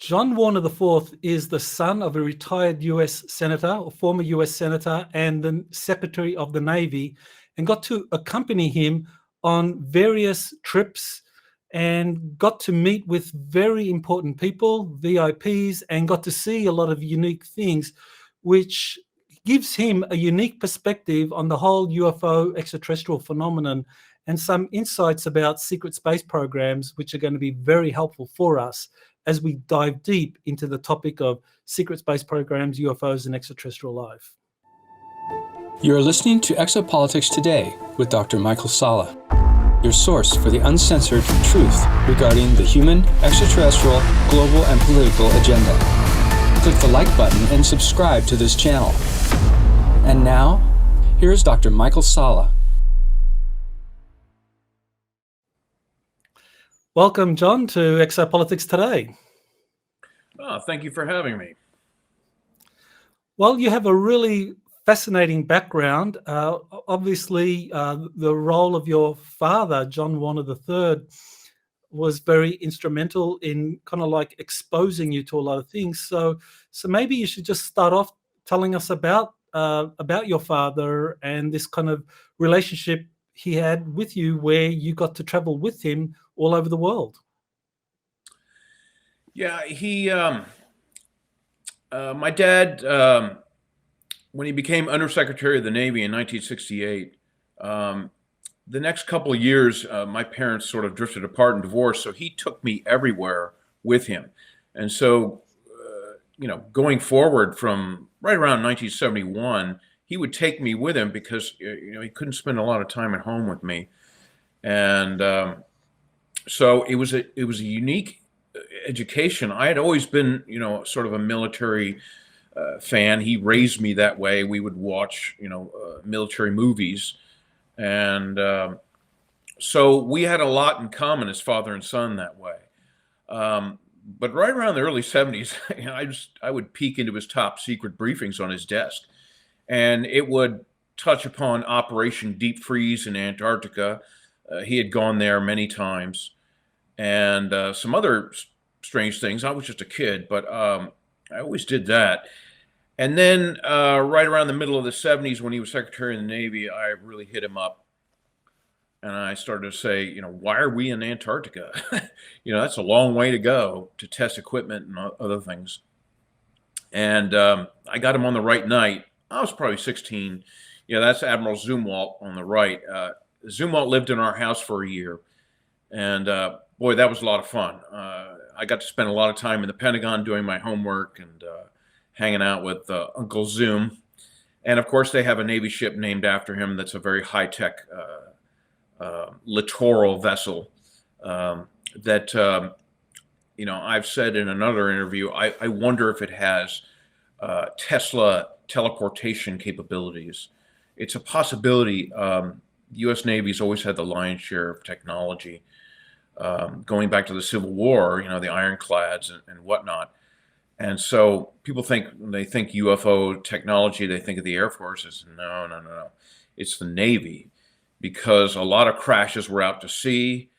John Warner IV is the son of a retired US senator, or former US senator, and the Secretary of the Navy, and got to accompany him on various trips and got to meet with very important people, VIPs, and got to see a lot of unique things, which gives him a unique perspective on the whole UFO extraterrestrial phenomenon and some insights about secret space programs, which are going to be very helpful for us as we dive deep into the topic of secret space programs, UFOs, and extraterrestrial life. You're listening to Exopolitics Today with Dr. Michael Salla, your source for the uncensored truth regarding the human, extraterrestrial, global, and political agenda. Click the like button and subscribe to this channel. And now, here's Dr. Michael Salla. Welcome, John, to Exopolitics Today. Thank you for having me. Well, you have a really fascinating background. Obviously, the role of your father, John Warner III, was very instrumental in kind of like exposing you to a lot of things. So maybe you should just start off telling us about your father and this kind of relationship he had with you, where you got to travel with him all over the world. Yeah, my dad, when he became Undersecretary of the Navy in 1968, the next couple of years, my parents sort of drifted apart and divorced. So he took me everywhere with him. And so, going forward from right around 1971, he would take me with him because, he couldn't spend a lot of time at home with me. And so it was a unique education. I had always been, sort of a military fan. He raised me that way. We would watch, military movies. And so we had a lot in common as father and son that way. But right around the early 70s, I would peek into his top secret briefings on his desk. And it would touch upon Operation Deep Freeze in Antarctica. He had gone there many times. And some other strange things. I was just a kid, but I always did that. And then right around the middle of the 70s, when he was Secretary of the Navy, I really hit him up. And I started to say, why are we in Antarctica? That's a long way to go to test equipment and other things. And I got him on the right night. I was probably 16. That's Admiral Zumwalt on the right. Zumwalt lived in our house for a year. And boy, that was a lot of fun. I got to spend a lot of time in the Pentagon doing my homework and hanging out with Uncle Zoom. And of course, they have a Navy ship named after him that's a very high-tech littoral vessel that, I've said in another interview, I wonder if it has Tesla teleportation capabilities. It's a possibility. The U.S. Navy's always had the lion's share of technology. Going back to the Civil War, the ironclads and whatnot. And so people when they think UFO technology, they think of the Air Force. No. It's the Navy, because a lot of crashes were out to sea.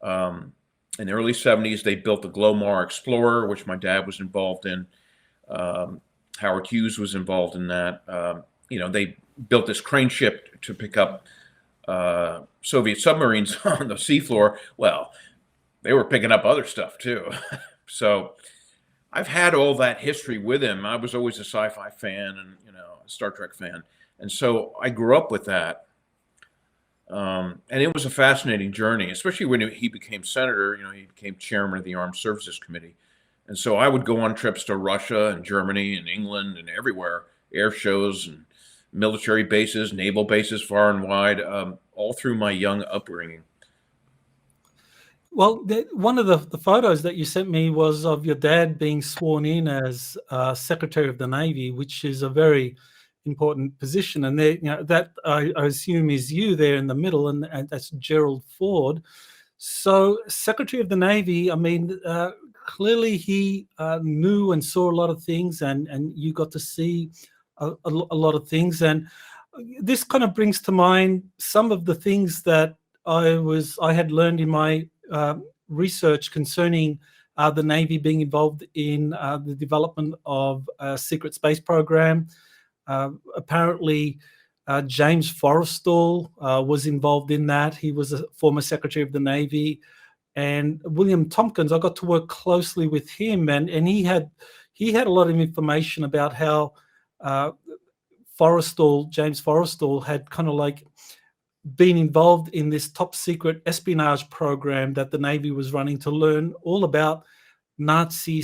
In the early 70s, they built the Glomar Explorer, which my dad was involved in. Howard Hughes was involved in that. They built this crane ship to pick up Soviet submarines on the seafloor. Well, they were picking up other stuff too. So I've had all that history with him. I was always a sci-fi fan and, a Star Trek fan. And so I grew up with that. And it was a fascinating journey, especially when he became senator. He became chairman of the Armed Services Committee. And so I would go on trips to Russia and Germany and England and everywhere, air shows and military bases, naval bases far and wide, all through my young upbringing. Well, one of the photos that you sent me was of your dad being sworn in as Secretary of the Navy, which is a very important position. And there, that I assume is you there in the middle, and that's Gerald Ford. So, Secretary of the Navy, clearly he knew and saw a lot of things, and you got to see a lot of things. And this kind of brings to mind some of the things that I had learned in my research concerning the Navy being involved in the development of a secret space program. Apparently, James Forrestal was involved in that. He was a former Secretary of the Navy. And William Tompkins, I got to work closely with him, and he had a lot of information about how James Forrestal had kind of like been involved in this top secret espionage program that the Navy was running to learn all about Nazi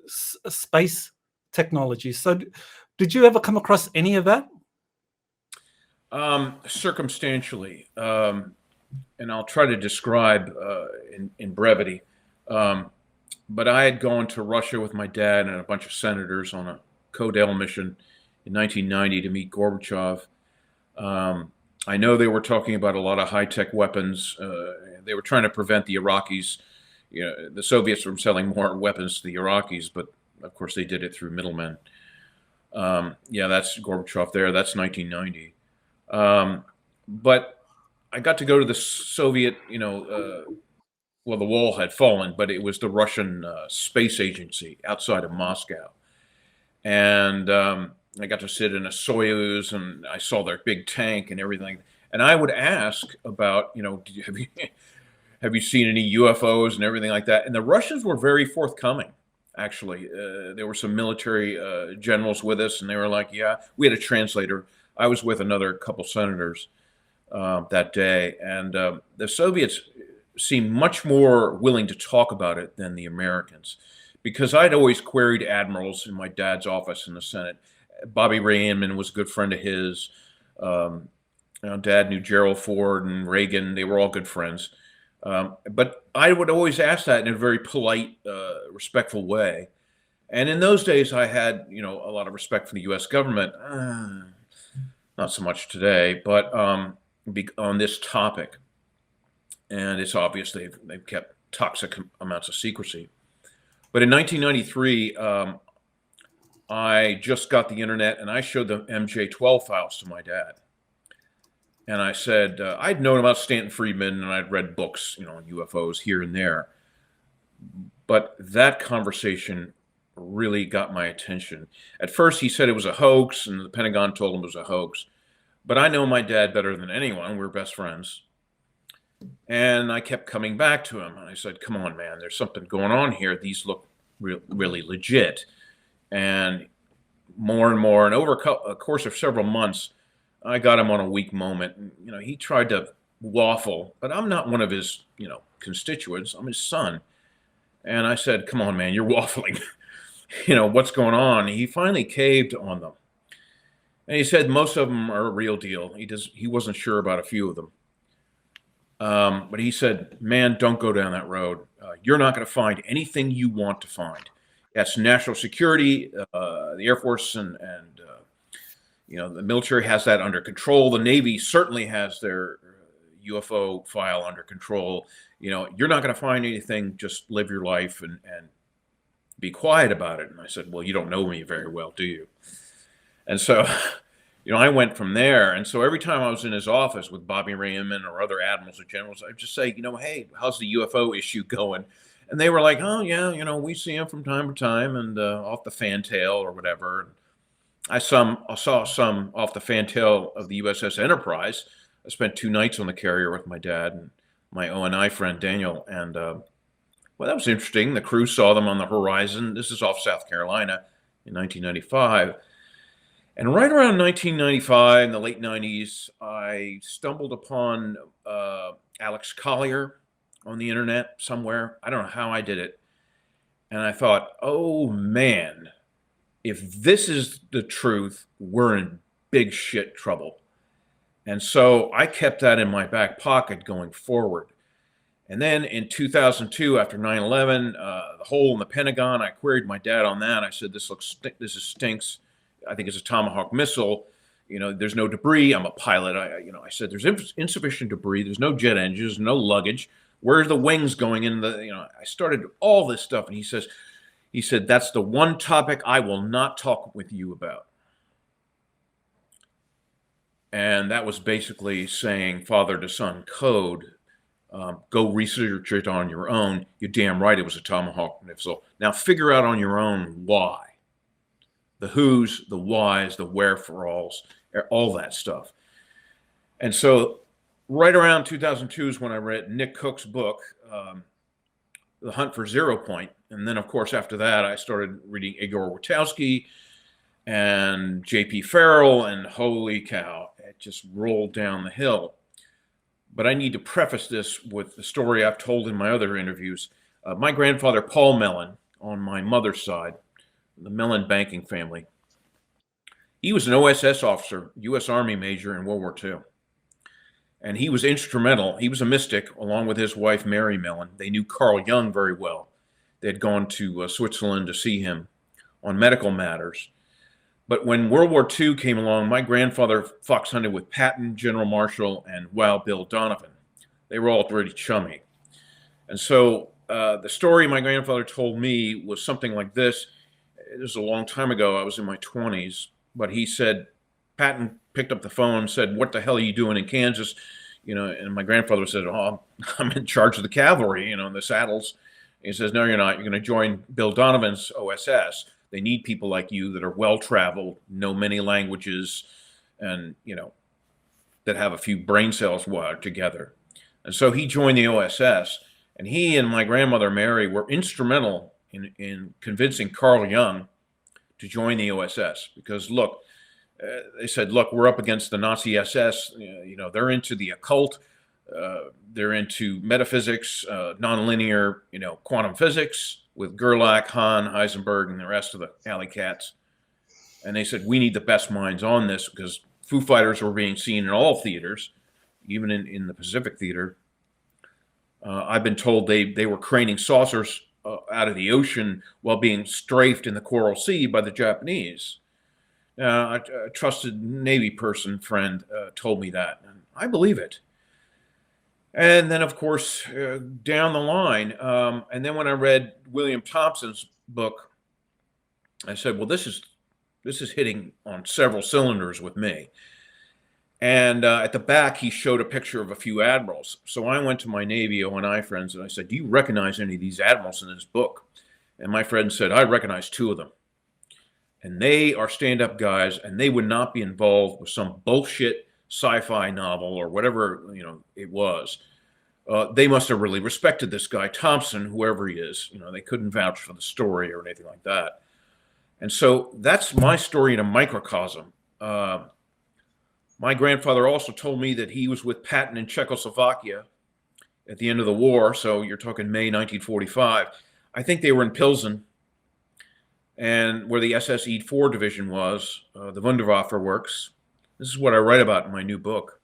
space technology. So did you ever come across any of that? Circumstantially, and I'll try to describe in brevity. But I had gone to Russia with my dad and a bunch of senators on a Codel mission in 1990 to meet Gorbachev. I know they were talking about a lot of high-tech weapons. They were trying to prevent the Iraqis, the Soviets from selling more weapons to the Iraqis, but of course they did it through middlemen. That's Gorbachev there. That's 1990. But I got to go to the Soviet, well, the wall had fallen, but it was the Russian space agency outside of Moscow. And I got to sit in a Soyuz, and I saw their big tank and everything. And I would ask about, have you seen any UFOs and everything like that? And the Russians were very forthcoming, actually. There were some military generals with us, and they were like, yeah, we had a translator. I was with another couple senators that day. And the Soviets seemed much more willing to talk about it than the Americans, because I'd always queried admirals in my dad's office in the Senate. Bobby Ray Inman was a good friend of his. Dad knew Gerald Ford and Reagan. They were all good friends. But I would always ask that in a very polite, respectful way. And in those days, I had, a lot of respect for the U.S. government. Not so much today, but on this topic. And it's obvious they've kept toxic amounts of secrecy. But in 1993, I just got the internet, and I showed the MJ-12 files to my dad. And I said, I'd known about Stanton Friedman, and I'd read books, on UFOs here and there. But that conversation really got my attention. At first, he said it was a hoax, and the Pentagon told him it was a hoax. But I know my dad better than anyone. We're best friends. And I kept coming back to him. And I said, come on, man, there's something going on here. These look really legit. And more, and over a course of several months, I got him on a weak moment. And, he tried to waffle, but I'm not one of his, constituents. I'm his son. And I said, come on, man, you're waffling. What's going on? He finally caved on them. And he said most of them are a real deal. He wasn't sure about a few of them. But he said, man, don't go down that road. You're not going to find anything you want to find. That's national security. The Air Force and the military has that under control. The Navy certainly has their UFO file under control. You're not going to find anything. Just live your life and be quiet about it. And I said, well, you don't know me very well, do you? And so, I went from there. And so every time I was in his office with Bobby Ray Inman or other admirals or generals, I'd just say, hey, how's the UFO issue going? And they were like, oh, yeah, we see them from time to time and off the fantail or whatever. I saw some off the fantail of the USS Enterprise. I spent 2 nights on the carrier with my dad and my ONI friend, Daniel. And, well, that was interesting. The crew saw them on the horizon. This is off South Carolina in 1995. And right around 1995, in the late 90s, I stumbled upon Alex Collier on the internet somewhere. I don't know how I did it. And I thought, oh, man, if this is the truth, we're in big shit trouble. And so I kept that in my back pocket going forward. And then in 2002, after 9/11, the hole in the Pentagon, I queried my dad on that. I said, this stinks. I think it's a Tomahawk missile. There's no debris. I'm a pilot. I said, there's insufficient debris. There's no jet engines, no luggage. Where are the wings going in I started all this stuff. And he said, that's the one topic I will not talk with you about. And that was basically saying father to son code. Go research it on your own. You're damn right it was a tomahawk missile. Now figure out on your own why. The who's, the whys, the wherefores, all that stuff. And so right around 2002 is when I read Nick Cook's book, The Hunt for Zero Point. And then, of course, after that, I started reading Igor Wachowski and J.P. Farrell, and holy cow, it just rolled down the hill. But I need to preface this with the story I've told in my other interviews. My grandfather, Paul Mellon, on my mother's side, the Mellon banking family, he was an OSS officer, U.S. Army major in World War II. And he was instrumental. He was a mystic, along with his wife, Mary Mellon. They knew Carl Jung very well. They had gone to Switzerland to see him on medical matters. But when World War II came along, my grandfather fox hunted with Patton, General Marshall, and Wild Bill Donovan. They were all pretty chummy. And so the story my grandfather told me was something like this. It was a long time ago. I was in my 20s. But he said, Patton picked up the phone and said, "What the hell are you doing in Kansas?" And my grandfather said, "Oh, I'm in charge of the cavalry, in the saddles." He says, "No, you're not. You're going to join Bill Donovan's OSS. They need people like you that are well-traveled, know many languages, and, that have a few brain cells wired together." And so he joined the OSS, and he and my grandmother, Mary, were instrumental in convincing Carl Jung to join the OSS. Because, look, they said, look, we're up against the Nazi SS. They're into the occult. They're into metaphysics, nonlinear, quantum physics with Gerlach, Hahn, Heisenberg, and the rest of the alley cats. And they said, we need the best minds on this, because Foo Fighters were being seen in all theaters, even in the Pacific Theater. I've been told they were craning saucers out of the ocean while being strafed in the Coral Sea by the Japanese. A trusted Navy friend told me that, and I believe it. And then, of course, down the line, and then when I read William Thompson's book, I said, well, this is hitting on several cylinders with me. And at the back, he showed a picture of a few admirals. So I went to my Navy O&I friends and I said, do you recognize any of these admirals in this book? And my friend said, I recognize two of them. And they are stand-up guys, and they would not be involved with some bullshit sci-fi novel or whatever it was. They must have really respected this guy, Thompson, whoever he is. They couldn't vouch for the story or anything like that. And so that's my story in a microcosm. My grandfather also told me that he was with Patton in Czechoslovakia at the end of the war. So you're talking May 1945. I think they were in Pilsen, and where the SS E4 division was, the Wunderwaffe works. This is what I write about in my new book.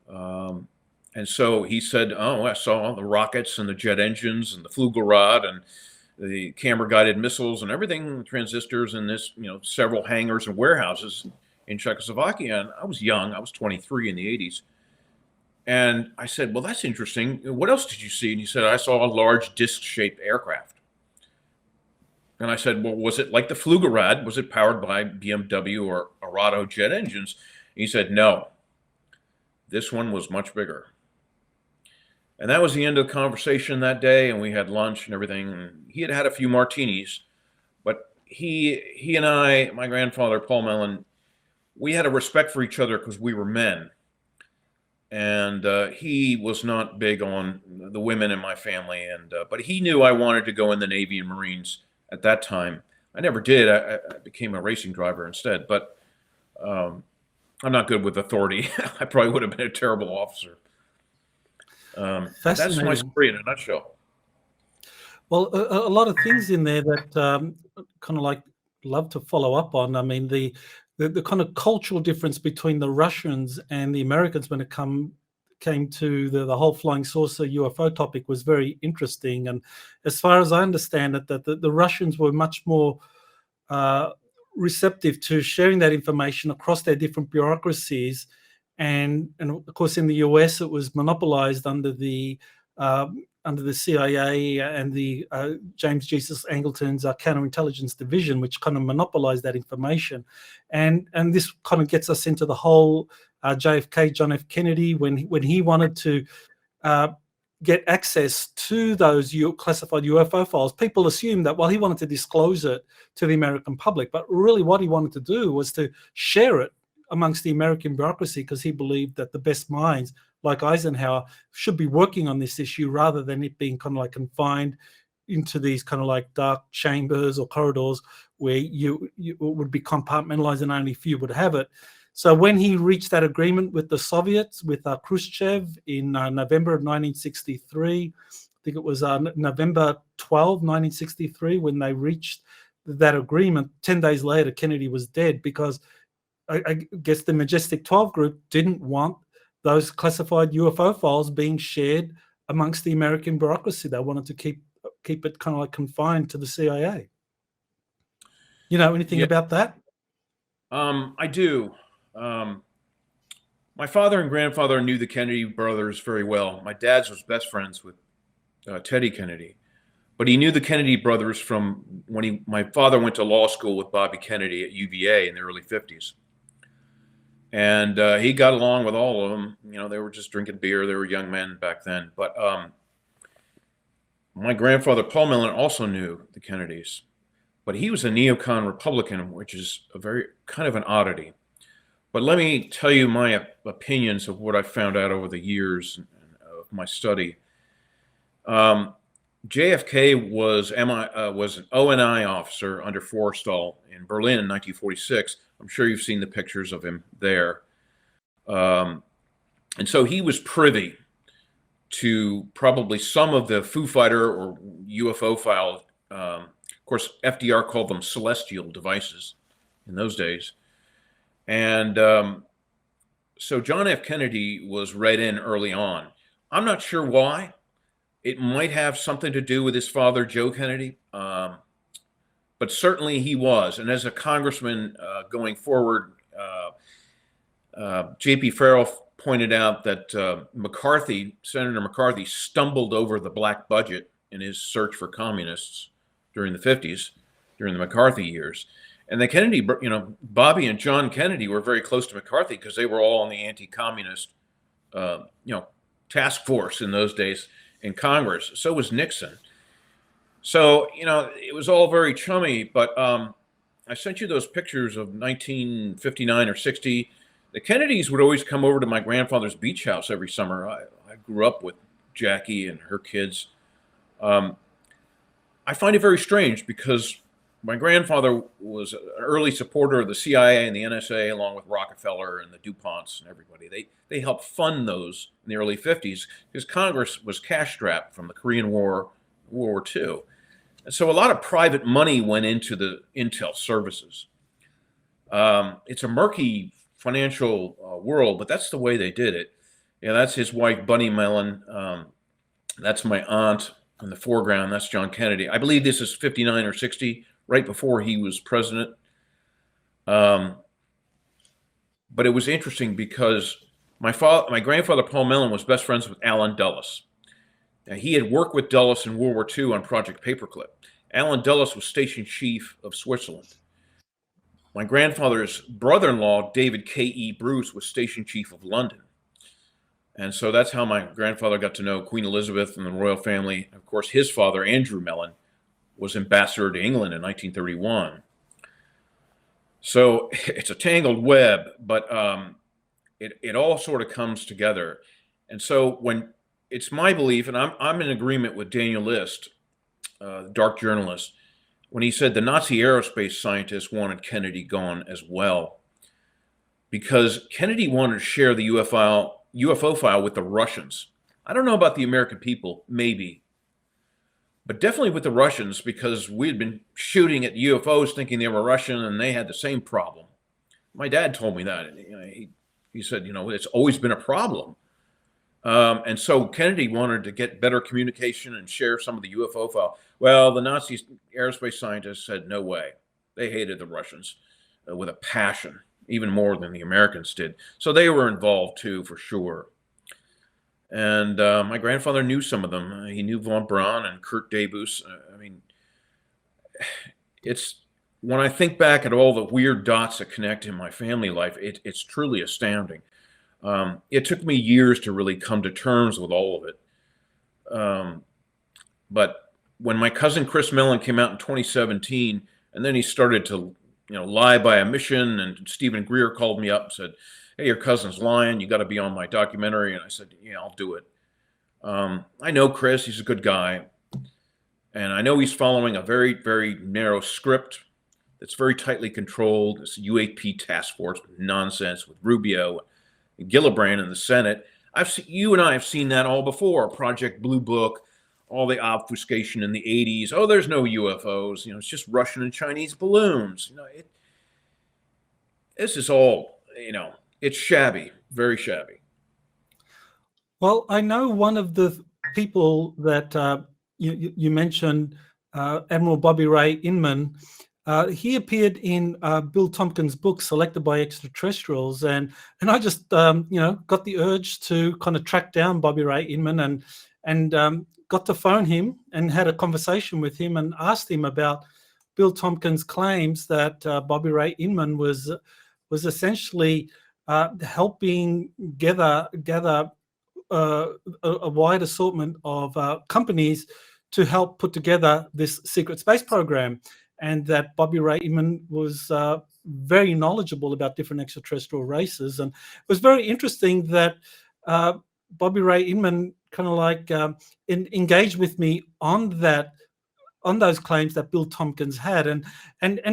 And so he said, oh, I saw the rockets and the jet engines and the Flugelrad and the camera-guided missiles and everything, transistors and this, several hangars and warehouses in Czechoslovakia. And I was young. I was 23 in the 80s. And I said, well, that's interesting. What else did you see? And he said, I saw a large disc-shaped aircraft. And I said, well, was it like the Flugelrad? Was it powered by BMW or Arado jet engines? And he said, no. This one was much bigger. And that was the end of the conversation that day, and we had lunch and everything. And he had had a few martinis, but he and I, my grandfather, Paul Mellon, we had a respect for each other because we were men. And he was not big on the women in my family, but he knew I wanted to go in the Navy and Marines at that time. I never did. I became a racing driver instead, but I'm not good with authority. I probably would have been a terrible officer. That's my story in a nutshell. Well, a lot of things in there that kind of love to follow up on. I mean, the kind of cultural difference between the Russians and the Americans when it came to the whole flying saucer UFO topic was very interesting. And as far as I understand it, that the Russians were much more receptive to sharing that information across their different bureaucracies. And of course, in the US, it was monopolized under the CIA and the James Jesus Angleton's counterintelligence division, which kind of monopolized that information. And this kind of gets us into the whole JFK, John F. Kennedy, when he wanted to get access to those classified UFO files. People assume that, well, he wanted to disclose it to the American public, but really what he wanted to do was to share it amongst the American bureaucracy, because he believed that the best minds, like Eisenhower, should be working on this issue rather than it being kind of like confined into these kind of like dark chambers or corridors where you would be compartmentalized and only a few would have it. So when he reached that agreement with the Soviets, with Khrushchev in November of 1963, I think it was November 12, 1963, when they reached that agreement, 10 days later, Kennedy was dead, because I guess the Majestic 12 group didn't want those classified UFO files being shared amongst the American bureaucracy. They wanted to keep it kind of like confined to the CIA. You know anything about that? I do. My father and grandfather knew the Kennedy brothers very well. My dad's was best friends with Teddy Kennedy, but he knew the Kennedy brothers from when my father went to law school with Bobby Kennedy at UVA in the early 50s. And he got along with all of them. You know, they were just drinking beer. They were young men back then. But my grandfather, Paul Mellon, also knew the Kennedys, but he was a neocon Republican, which is a very kind of an oddity. But let me tell you my opinions of what I found out over the years of my study. JFK was an ONI officer under Forrestal in Berlin in 1946. I'm sure you've seen the pictures of him there. And so he was privy to probably some of the Foo Fighter or UFO file. Of course, FDR called them celestial devices in those days. And so John F. Kennedy was read in early on. I'm not sure why. It might have something to do with his father, Joe Kennedy, but certainly he was. And as a congressman going forward, J.P. Farrell pointed out that Senator McCarthy stumbled over the black budget in his search for communists during the 50s, during the McCarthy years. And the Kennedy, Bobby and John Kennedy were very close to McCarthy because they were all on the anti-communist, task force in those days in Congress. So was Nixon. So, it was all very chummy, but I sent you those pictures of 1959 or 60. The Kennedys would always come over to my grandfather's beach house every summer. I grew up with Jackie and her kids. I find it very strange because my grandfather was an early supporter of the CIA and the NSA, along with Rockefeller and the DuPonts and everybody. They helped fund those in the early 50s because Congress was cash-strapped from the Korean War, World War II. And so a lot of private money went into the intel services. It's a murky financial world, but that's the way they did it. Yeah, that's his wife, Bunny Mellon. That's my aunt in the foreground. That's John Kennedy. I believe this is 59 or 60. Right before he was president. But it was interesting because my grandfather, Paul Mellon, was best friends with Allen Dulles. Now, he had worked with Dulles in World War II on Project Paperclip. Allen Dulles was station chief of Switzerland. My grandfather's brother-in-law, David K.E. Bruce, was station chief of London. And so that's how my grandfather got to know Queen Elizabeth and the royal family. Of course, his father, Andrew Mellon, was ambassador to England in 1931. So it's a tangled web, but it all sort of comes together. And so when it's my belief, and I'm in agreement with Daniel List, dark journalist, when he said the Nazi aerospace scientists wanted Kennedy gone as well, because Kennedy wanted to share the UFO file with the Russians. I don't know about the American people, maybe, but definitely with the Russians, because we had been shooting at UFOs thinking they were Russian, and they had the same problem. My dad told me that. He said, it's always been a problem. And so Kennedy wanted to get better communication and share some of the UFO file. Well, the Nazi aerospace scientists said, no way. They hated the Russians with a passion, even more than the Americans did. So they were involved too, for sure. And my grandfather knew some of them. He knew von Braun and Kurt Debus. It's when I think back at all the weird dots that connect in my family life, it's truly astounding. It took me years to really come to terms with all of it. But when my cousin Chris Mellon came out in 2017, and then he started to, lie by omission, and Stephen Greer called me up and said, "Hey, your cousin's lying. You got to be on my documentary." And I said, "Yeah, I'll do it." I know Chris; he's a good guy, and I know he's following a very, very narrow script that's very tightly controlled. It's a UAP task force nonsense with Rubio and Gillibrand in the Senate. You and I have seen that all before. Project Blue Book, all the obfuscation in the 80s. Oh, there's no UFOs. It's just Russian and Chinese balloons. This is all, it's shabby, very shabby. Well, I know one of the people that you mentioned, Admiral Bobby Ray Inman. He appeared in Bill Tompkins' book, Selected by Extraterrestrials, and I just got the urge to kind of track down Bobby Ray Inman and got to phone him and had a conversation with him and asked him about Bill Tompkins' claims that Bobby Ray Inman was essentially helping gather a wide assortment of companies to help put together this secret space program, and that Bobby Ray Inman was very knowledgeable about different extraterrestrial races. And it was very interesting that Bobby Ray Inman kind of like engaged with me on those claims that Bill Tompkins had, and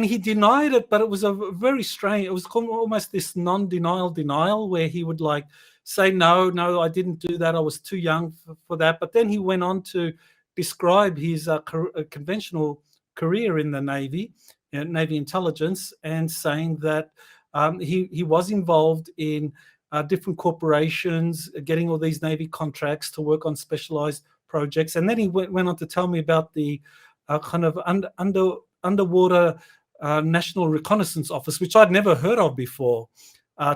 he denied it, but it was a very strange. It was almost this non-denial denial, where he would like say, no, I didn't do that. I was too young for that. But then he went on to describe his conventional career in the Navy, Navy intelligence, and saying that he was involved in different corporations, getting all these Navy contracts to work on specialized projects. And then he went on to tell me about the kind of underwater National Reconnaissance Office, which I'd never heard of before,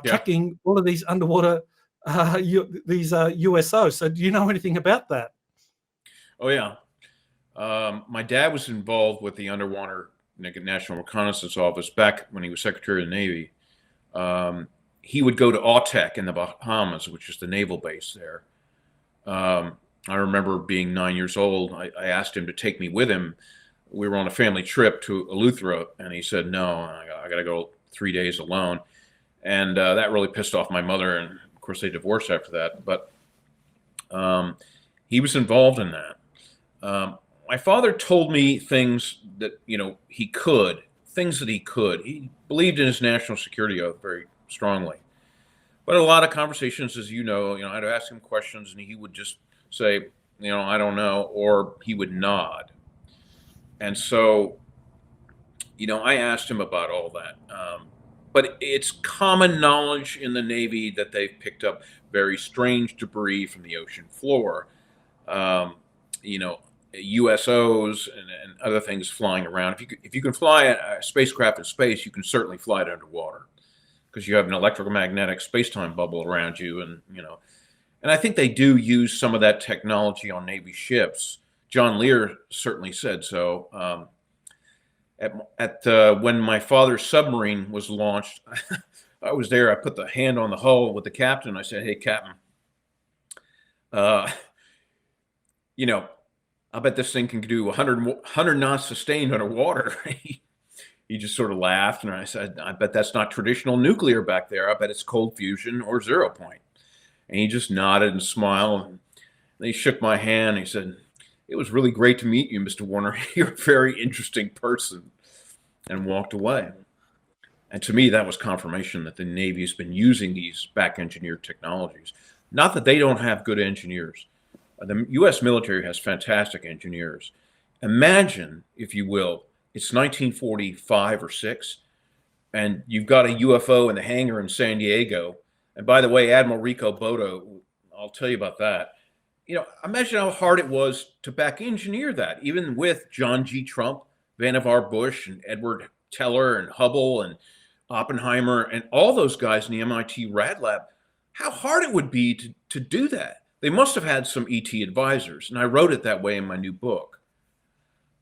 tracking all of these underwater these USOs. So do you know anything about that? Oh, yeah. My dad was involved with the Underwater National Reconnaissance Office back when he was Secretary of the Navy. He would go to Autech in the Bahamas, which is the naval base there. I remember being 9 years old. I asked him to take me with him. We were on a family trip to Eleuthera, and he said, "No, I got to go 3 days alone." And that really pissed off my mother, and of course they divorced after that. But he was involved in that. My father told me things that, he could. He believed in his national security oath very strongly. But a lot of conversations, as I'd ask him questions and he would just say, "I don't know," or he would nod. And so, I asked him about all that. But it's common knowledge in the Navy that they've picked up very strange debris from the ocean floor. USOs and other things flying around. If you can fly a spacecraft in space, you can certainly fly it underwater, because you have an electromagnetic space-time bubble around you, and I think they do use some of that technology on Navy ships. John Lear certainly said so. When my father's submarine was launched, I was there. I put the hand on the hull with the captain. I said, "Hey, Captain, I bet this thing can do 100 knots sustained underwater." He just sort of laughed, and I said, "I bet that's not traditional nuclear back there. I bet it's cold fusion or 0 point." And he just nodded and smiled. And he shook my hand. And he said, "It was really great to meet you, Mr. Warner. You're a very interesting person," and walked away. And to me, that was confirmation that the Navy has been using these back-engineered technologies. Not that they don't have good engineers. The U.S. military has fantastic engineers. Imagine, if you will, it's 1945 or 6, and you've got a UFO in the hangar in San Diego. And by the way, Admiral Rico Boto, I'll tell you about that. Imagine how hard it was to back engineer that, even with John G. Trump, Vannevar Bush, and Edward Teller, and Hubble, and Oppenheimer, and all those guys in the MIT Rad Lab. How hard it would be to do that. They must have had some ET advisors, and I wrote it that way in my new book.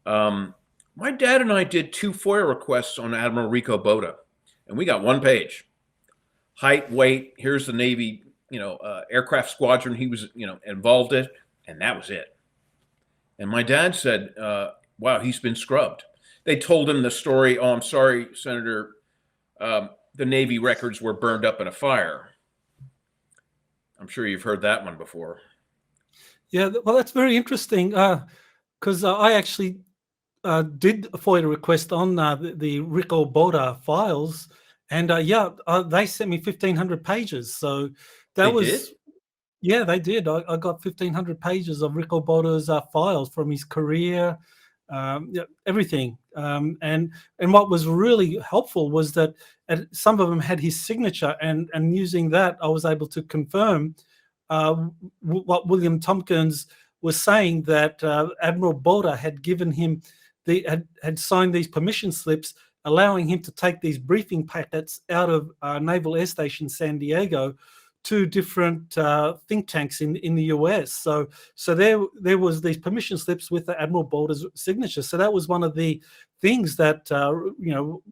My dad and I did 2 FOIA requests on Admiral Rico Boto, and we got 1 page. Height, weight, here's the Navy, aircraft squadron he was, involved in, and that was it. And my dad said, wow, he's been scrubbed. They told him the story. Oh, I'm sorry, Senator. The Navy records were burned up in a fire. I'm sure you've heard that one before. Yeah, well, that's very interesting because I actually did a FOIA request on the Rico Boda files, and they sent me 1,500 pages. So that did? Yeah, they did. I got 1,500 pages of Rico Boda's files from his career, everything. And what was really helpful was that some of them had his signature, and using that, I was able to confirm what William Tompkins was saying, that Admiral Boda had given him had signed these permission slips, allowing him to take these briefing packets out of Naval Air Station San Diego to different think tanks in the US. So there was these permission slips with the Admiral Boda's signature. So that was one of the things that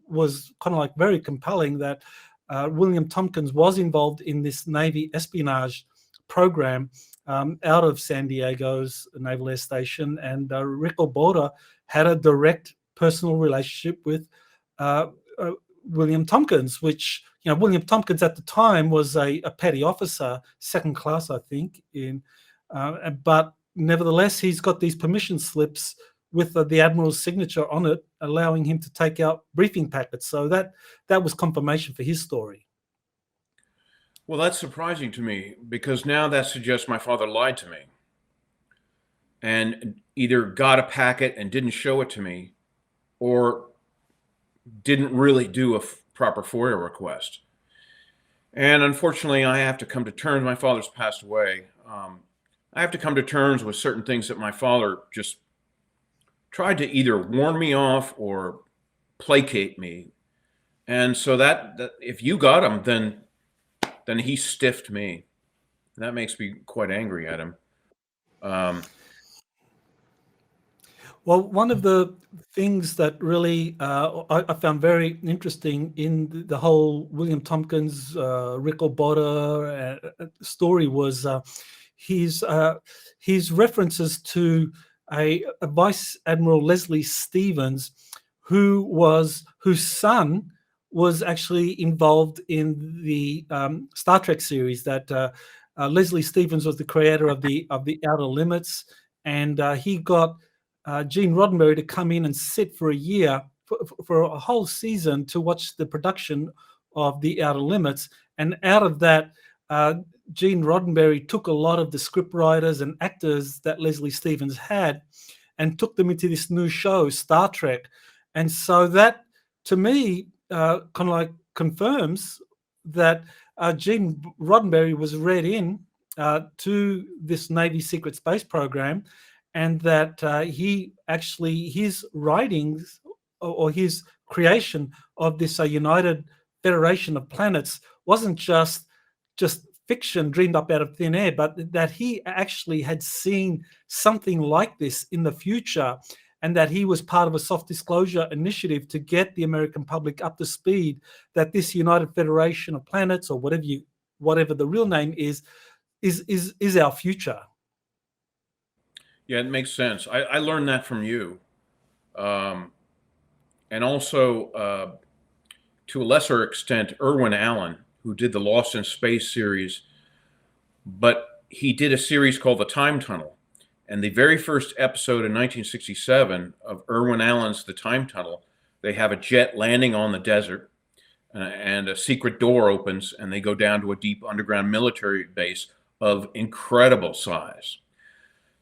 was kind of like very compelling, that William Tompkins was involved in this Navy espionage program out of San Diego's Naval Air Station, and Rico Boda had a direct personal relationship with William Tompkins, which, William Tompkins at the time was a petty officer, second class, I think, but nevertheless, he's got these permission slips with the Admiral's signature on it, allowing him to take out briefing packets. So that was confirmation for his story. Well, that's surprising to me, because now that suggests my father lied to me and either got a packet and didn't show it to me, or didn't really do a proper FOIA request. And unfortunately, I have to come to terms. My father's passed away. I have to come to terms with certain things that my father just tried to either warn me off or placate me. And so that if you got him, then he stiffed me. That makes me quite angry at him. Well, one of the things that really I found very interesting in the whole William Tompkins, Rico Boda story was his references to a Vice Admiral Leslie Stevens, whose son was actually involved in the Star Trek series. That Leslie Stevens was the creator of the Outer Limits, and he got Gene Roddenberry to come in and sit for a year, for a whole season, to watch the production of the Outer Limits. And out of that, Gene Roddenberry took a lot of the script writers and actors that Leslie Stevens had and took them into this new show, Star Trek. And so that, to me, kind of like confirms that Gene Roddenberry was read in to this Navy secret space program, and that his writings or his creation of this United Federation of Planets wasn't just fiction dreamed up out of thin air, but that he actually had seen something like this in the future, and that he was part of a soft disclosure initiative to get the American public up to speed that this United Federation of Planets, or whatever the real name is our future. Yeah, it makes sense. I learned that from you. And also, to a lesser extent, Irwin Allen, who did the Lost in Space series, but he did a series called The Time Tunnel. And the very first episode in 1967 of Irwin Allen's The Time Tunnel, they have a jet landing on the desert, and a secret door opens, and they go down to a deep underground military base of incredible size.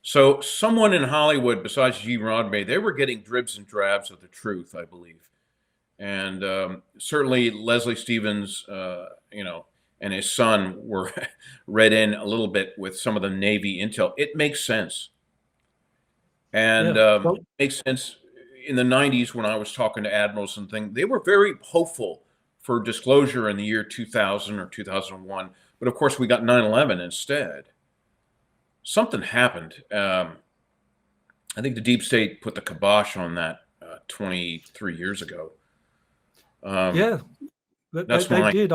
So someone in Hollywood, besides Gene Roddenberry, they were getting dribs and drabs of the truth, I believe. And certainly Leslie Stevens, and his son were read in a little bit with some of the Navy intel. It makes sense. And it makes sense in the 90s when I was talking to admirals and things. They were very hopeful for disclosure in the year 2000 or 2001. But of course, we got 9/11 instead. Something happened. I think the deep state put the kibosh on that 23 years ago. They did.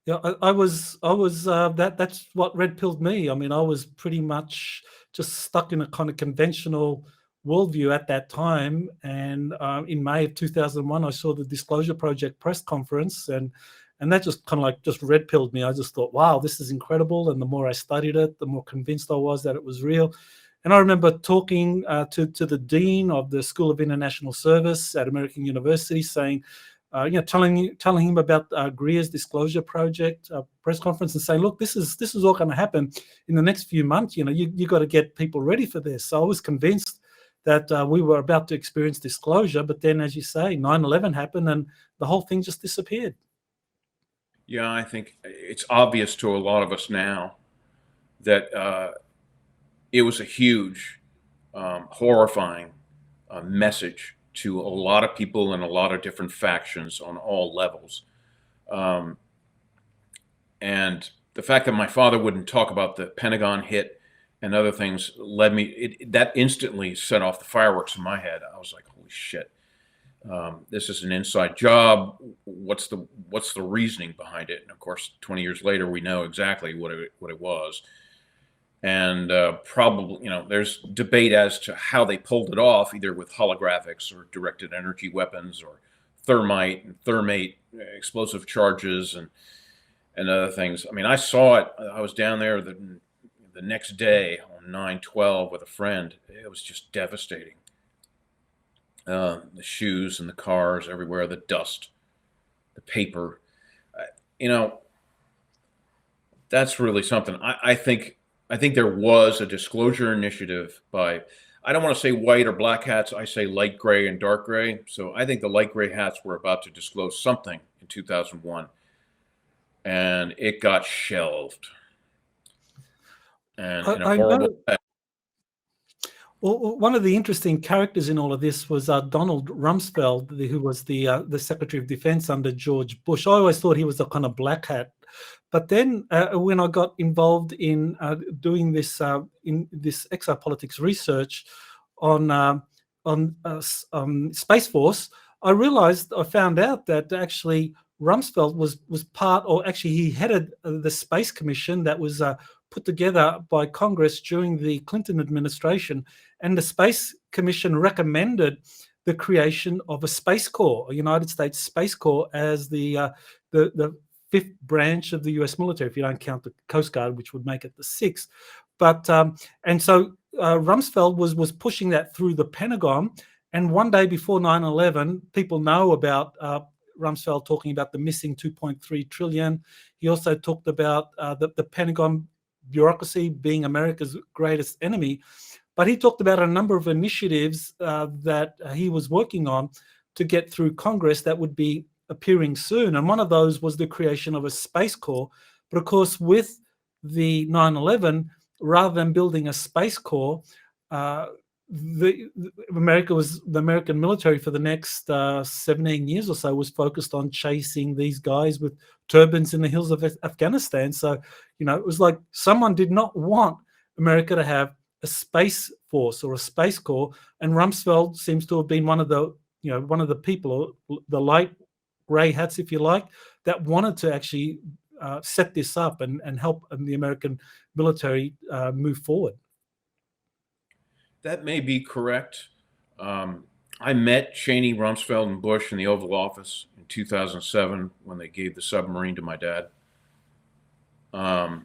Yeah, that's what red pilled me. I mean, I was pretty much just stuck in a kind of conventional worldview at that time. And in May of 2001, I saw the Disclosure Project press conference, and that just kind of like just red pilled me. I just thought, wow, this is incredible. And the more I studied it, the more convinced I was that it was real. And I remember talking to the dean of the School of International Service at American University, saying, telling him about Greer's Disclosure Project press conference, and saying, look, this is all going to happen in the next few months. You got to get people ready for this. So I was convinced that we were about to experience disclosure, but then, as you say, 9/11 happened, and the whole thing just disappeared. Yeah, I think it's obvious to a lot of us now that it was a huge, horrifying message to a lot of people in a lot of different factions on all levels. And the fact that my father wouldn't talk about the Pentagon hit and other things led me, that instantly set off the fireworks in my head. I was like, holy shit, this is an inside job. What's the reasoning behind it? And of course, 20 years later, we know exactly what it was. And probably, there's debate as to how they pulled it off, either with holographics or directed energy weapons or thermite and thermate explosive charges and other things. I mean, I saw it. I was down there the next day on 9/12 with a friend. It was just devastating. The shoes and the cars everywhere, the dust, the paper. That's really something. I think there was a disclosure initiative by, I don't want to say white or black hats, I say light gray and dark gray. So I think the light gray hats were about to disclose something in 2001, and it got shelved. And in a horrible way. Well, one of the interesting characters in all of this was Donald Rumsfeld, who was the Secretary of Defense under George Bush. I always thought he was a kind of black hat. But then when I got involved in doing this exopolitics research on Space Force, I found out that actually Rumsfeld was part, or actually he headed the Space Commission that was put together by Congress during the Clinton administration, and the Space Commission recommended the creation of a Space Corps, a United States Space Corps, as the fifth branch of the U.S. military, if you don't count the Coast Guard, which would make it the sixth. But and so Rumsfeld was pushing that through the Pentagon. And one day before 9/11, people know about Rumsfeld talking about the missing 2.3 trillion. He also talked about the Pentagon bureaucracy being America's greatest enemy. But he talked about a number of initiatives that he was working on to get through Congress that would be appearing soon. And one of those was the creation of a Space Corps. But of course, with the 9/11, rather than building a Space Corps, the American military for the next 17 years or so was focused on chasing these guys with turbans in the hills of Afghanistan. So, it was like someone did not want America to have a space force or a Space Corps, and Rumsfeld seems to have been one of the people, the light gray hats, if you like, that wanted to actually set this up and help the American military move forward. That may be correct. I met Cheney, Rumsfeld, and Bush in the Oval Office in 2007 when they gave the submarine to my dad. A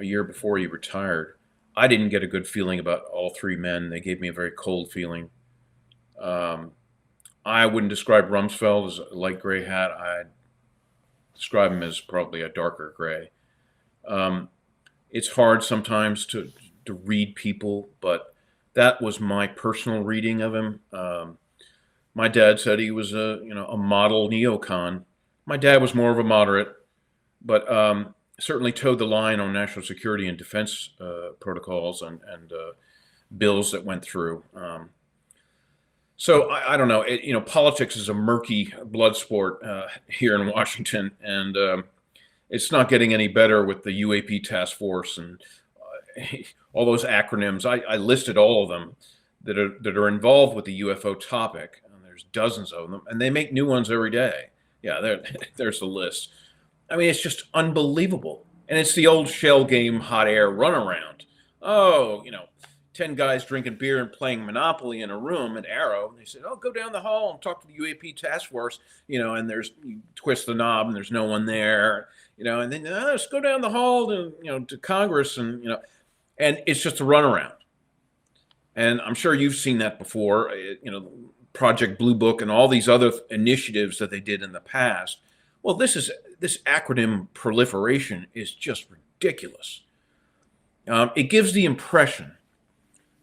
year before he retired. I didn't get a good feeling about all three men. They gave me a very cold feeling. I wouldn't describe Rumsfeld as a light gray hat. I'd describe him as probably a darker gray. It's hard sometimes to read people, but that was my personal reading of him. My dad said he was a model neocon. My dad was more of a moderate, but certainly towed the line on national security and defense protocols and bills that went through. So I don't know. Politics is a murky blood sport here in Washington, and it's not getting any better with the UAP task force and all those acronyms. I listed all of them that are involved with the UFO topic, and there's dozens of them, and they make new ones every day. Yeah, there's the list. I mean, it's just unbelievable. And it's the old shell game, hot air runaround. Oh, 10 guys drinking beer and playing Monopoly in a room at Arrow. And they said, oh, go down the hall and talk to the UAP task force, and you twist the knob and there's no one there, and then let's go down the hall to Congress and it's just a runaround. And I'm sure you've seen that before, Project Blue Book and all these other initiatives that they did in the past. Well, this acronym proliferation is just ridiculous. It gives the impression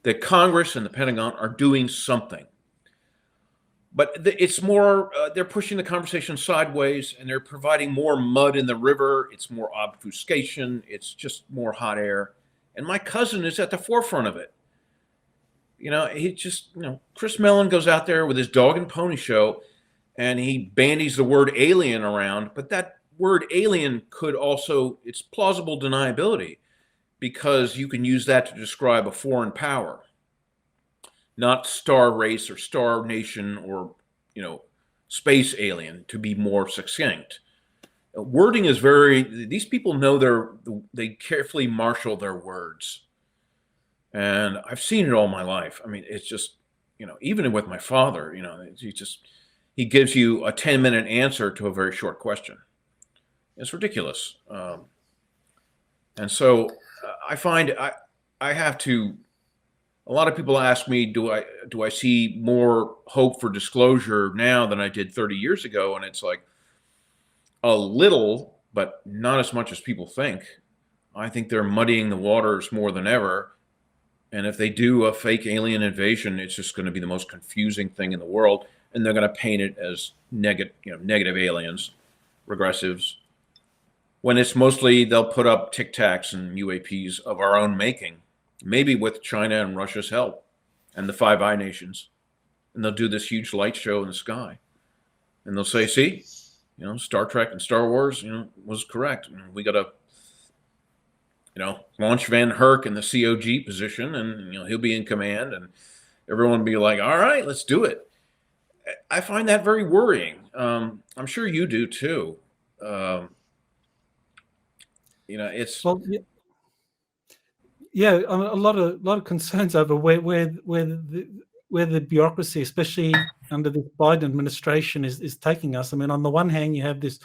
that Congress and the Pentagon are doing something. But it's more, they're pushing the conversation sideways and they're providing more mud in the river. It's more obfuscation. It's just more hot air. And my cousin is at the forefront of it. He just, Chris Mellon goes out there with his dog and pony show and he bandies the word alien around. But that word alien could also, it's plausible deniability because you can use that to describe a foreign power, not star race or star nation or, space alien, to be more succinct. Wording is these people know they carefully marshal their words. And I've seen it all my life. I mean, it's just, even with my father, he gives you a 10-minute answer to a very short question. It's ridiculous. And so I find I have to, a lot of people ask me, do I see more hope for disclosure now than I did 30 years ago? And it's like a little, but not as much as people think. I think they're muddying the waters more than ever. And if they do a fake alien invasion, it's just going to be the most confusing thing in the world. And they're going to paint it as negative aliens, regressives, when it's mostly they'll put up Tic Tacs and UAPs of our own making, maybe with China and Russia's help and the Five Eye Nations. And they'll do this huge light show in the sky. And they'll say, see, Star Trek and Star Wars, was correct. We got to, launch Van Herk in the COG position and, he'll be in command and everyone will be like, all right, let's do it. I find that very worrying. I'm sure you do too. It's Well, yeah, a lot of concerns over where the bureaucracy, especially under the Biden administration, is taking us. I mean, on the one hand, you have this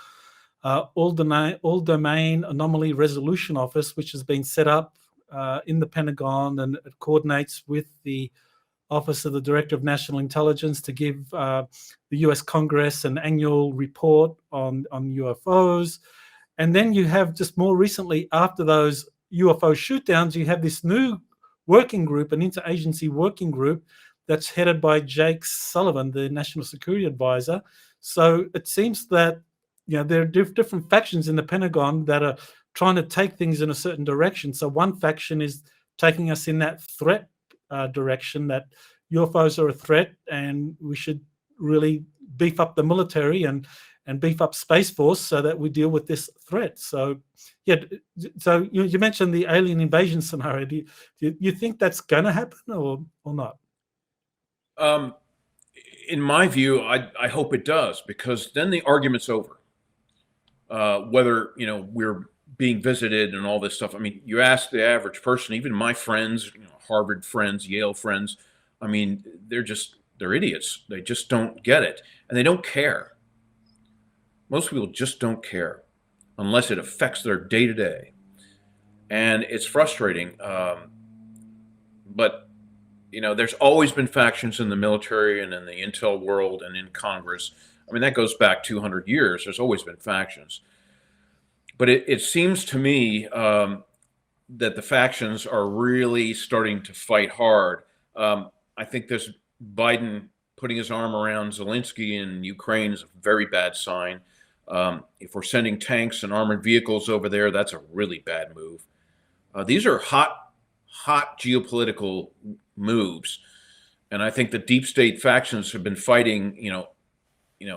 all domain anomaly resolution office, which has been set up in the Pentagon, and it coordinates with the Office of the Director of National Intelligence to give the U.S. Congress an annual report on UFOs. And then you have just more recently, after those UFO shootdowns, you have this new working group, an interagency working group that's headed by Jake Sullivan, the National Security Advisor. So it seems that there are different factions in the Pentagon that are trying to take things in a certain direction. So one faction is taking us in that threat direction, that UFOs are a threat and we should really beef up the military and beef up Space Force so that we deal with this threat. So, yeah, so you mentioned the alien invasion scenario. Do you think that's going to happen or not? In my view, I hope it does, because then the argument's over. Whether, we're being visited and all this stuff. I mean, you ask the average person, even my friends, Harvard friends, Yale friends, I mean, they're idiots. They just don't get it. And they don't care. Most people just don't care unless it affects their day-to-day. And it's frustrating. But, there's always been factions in the military and in the intel world and in Congress. I mean, that goes back 200 years. There's always been factions. But it seems to me that the factions are really starting to fight hard. I think this Biden putting his arm around Zelensky in Ukraine is a very bad sign. If we're sending tanks and armored vehicles over there, that's a really bad move. These are hot geopolitical moves. And I think the deep state factions have been fighting,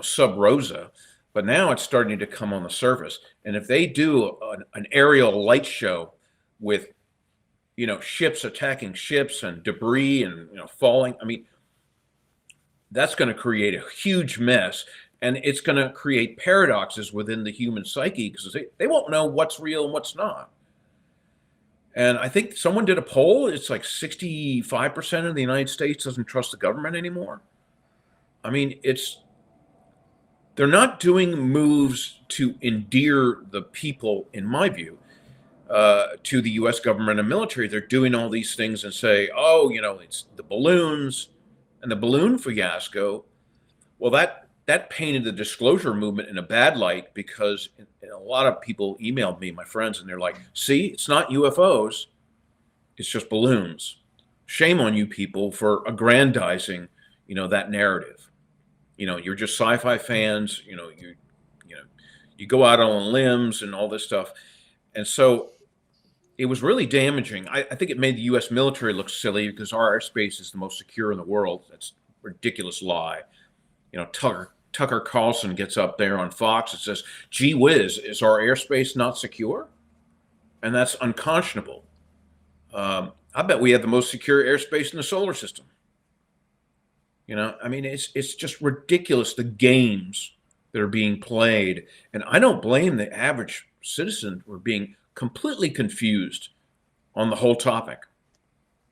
sub rosa, but now it's starting to come on the surface. And if they do an aerial light show with, ships attacking ships and debris and, falling, I mean, that's going to create a huge mess. And it's going to create paradoxes within the human psyche because they won't know what's real and what's not. And I think someone did a poll. It's like 65% of the United States doesn't trust the government anymore. I mean, they're not doing moves to endear the people, in my view, to the U.S. government and military. They're doing all these things and say, oh, it's the balloons and the balloon fiasco. Well, that painted the disclosure movement in a bad light because a lot of people emailed me, my friends, and they're like, see, it's not UFOs, it's just balloons. Shame on you people for aggrandizing, that narrative. You're just sci-fi fans, you go out on limbs and all this stuff. And so it was really damaging. I think it made the U.S. military look silly because our airspace is the most secure in the world. That's a ridiculous lie. Tucker Carlson gets up there on Fox and says, gee whiz, is our airspace not secure? And that's unconscionable. I bet we have the most secure airspace in the solar system. It's just ridiculous, the games that are being played. And I don't blame the average citizen for being completely confused on the whole topic.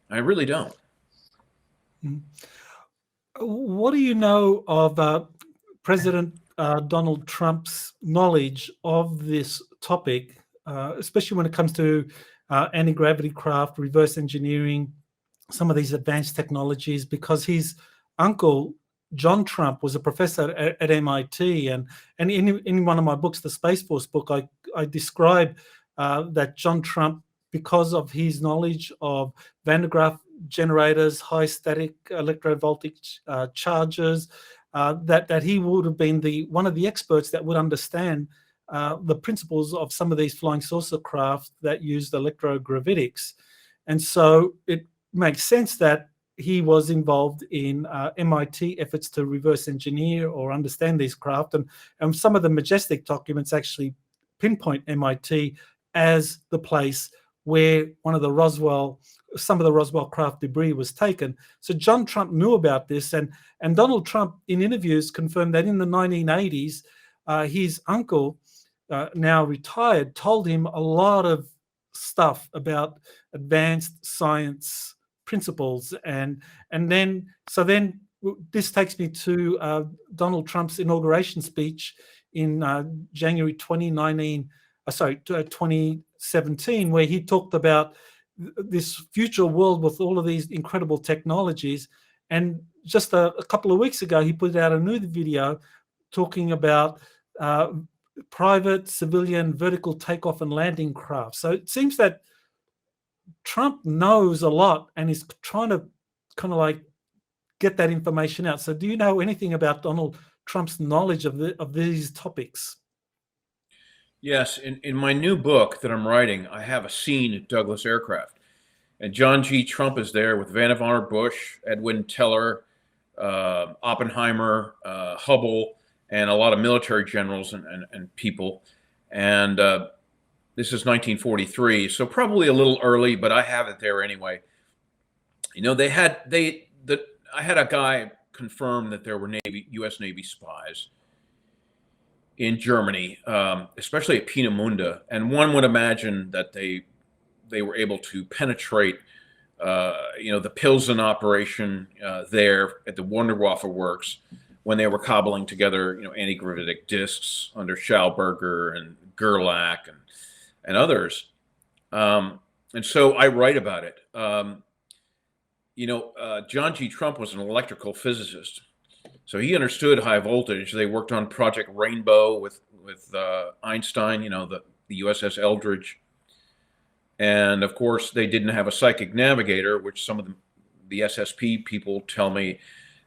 I really don't. What do you know of President Donald Trump's knowledge of this topic, especially when it comes to anti-gravity craft, reverse engineering, some of these advanced technologies? Because his uncle, John Trump, was a professor at MIT. And in one of my books, the Space Force book, I describe that John Trump, because of his knowledge of Van de Graaff generators, high static electrovoltage charges, that he would have been one of the experts that would understand the principles of some of these flying saucer craft that used electrogravitics. And so it makes sense that he was involved in MIT efforts to reverse engineer or understand these craft. And some of the Majestic documents actually pinpoint MIT as the place where some of the Roswell craft debris was taken. So John Trump knew about this, and Donald Trump in interviews confirmed that in the 1980s, his uncle, now retired, told him a lot of stuff about advanced science principles. And then this takes me to Donald Trump's inauguration speech in January 2017, where he talked about this future world with all of these incredible technologies. And just a couple of weeks ago, he put out a new video talking about private civilian vertical takeoff and landing craft. So it seems that Trump knows a lot and is trying to kind of like get that information out. So do you know anything about Donald Trump's knowledge of these topics? Yes, in my new book that I'm writing, I have a scene at Douglas Aircraft, and John G. Trump is there with Vannevar Bush, Edwin Teller, Oppenheimer, Hubble, and a lot of military generals and people. And this is 1943, so probably a little early, but I have it there anyway. I had a guy confirm that there were U.S. Navy spies in Germany, especially at Peenemünde, and one would imagine that they were able to penetrate, the Pilsen operation there at the Wunderwaffe Works when they were cobbling together, anti-gravitic discs under Schauberger and Gerlach and others. And so I write about it. John G. Trump was an electrical physicist. So he understood high voltage. They worked on Project Rainbow with Einstein, the USS Eldridge. And of course, they didn't have a psychic navigator, which some of the SSP people tell me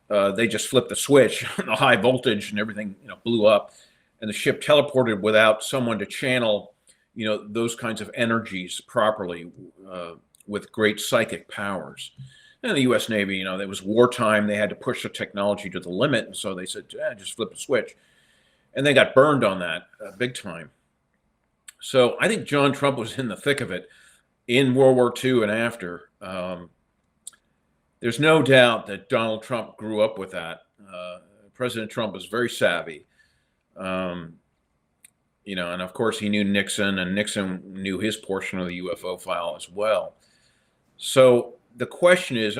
they just flipped the switch on the high voltage and everything, blew up. And the ship teleported without someone to channel, those kinds of energies properly with great psychic powers. And the U.S. Navy, it was wartime. They had to push the technology to the limit. And so they said, just flip a switch. And they got burned on that big time. So I think John Trump was in the thick of it in World War II and after. There's no doubt that Donald Trump grew up with that. President Trump is very savvy. Um, and of course he knew Nixon, and Nixon knew his portion of the UFO file as well. So the question is,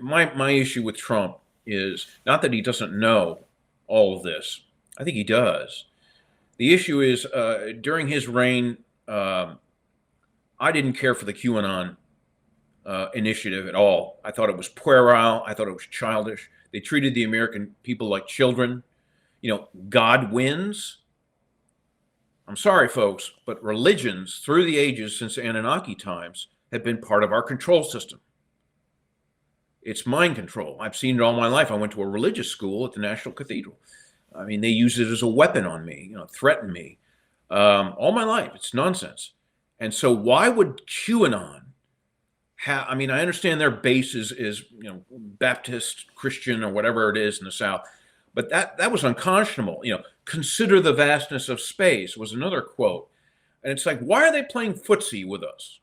my issue with Trump is not that he doesn't know all of this. I think he does. The issue is during his reign, I didn't care for the QAnon initiative at all. I thought it was puerile. I thought it was childish. They treated the American people like children. God wins. I'm sorry, folks, but religions through the ages since Anunnaki times have been part of our control system. It's mind control. I've seen it all my life. I went to a religious school at the National Cathedral. I mean, they use it as a weapon on me, threaten me all my life. It's nonsense. And so why would QAnon I understand their base is Baptist, Christian, or whatever it is in the South, but that was unconscionable. Consider the vastness of space was another quote. And it's like, why are they playing footsie with us?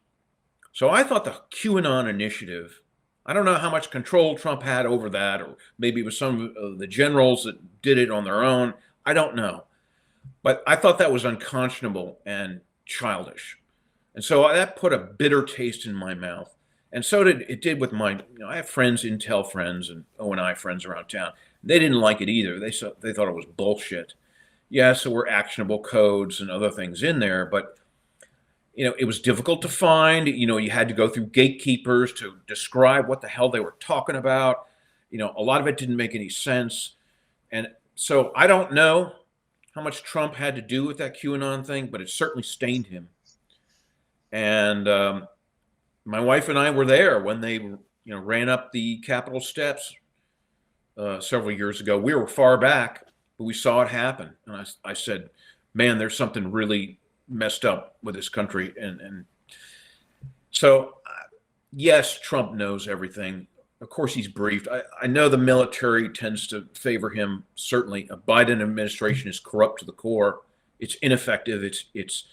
So I thought the QAnon initiative, I don't know how much control Trump had over that, or maybe it was some of the generals that did it on their own. I don't know. But I thought that was unconscionable and childish. And so that put a bitter taste in my mouth. And so it did with my, I have friends, Intel friends and O&I friends around town. They didn't like it either. They thought it was bullshit. Yes, there were actionable codes and other things in there, but it was difficult to find. You had to go through gatekeepers to describe what the hell they were talking about. A lot of it didn't make any sense. And so I don't know how much Trump had to do with that QAnon thing, but it certainly stained him. And my wife and I were there when they, ran up the Capitol steps several years ago. We were far back, but we saw it happen. And I said, man, there's something really messed up with this country. And so, yes, Trump knows everything. Of course, he's briefed. I know the military tends to favor him. Certainly, a Biden administration is corrupt to the core. It's ineffective. It's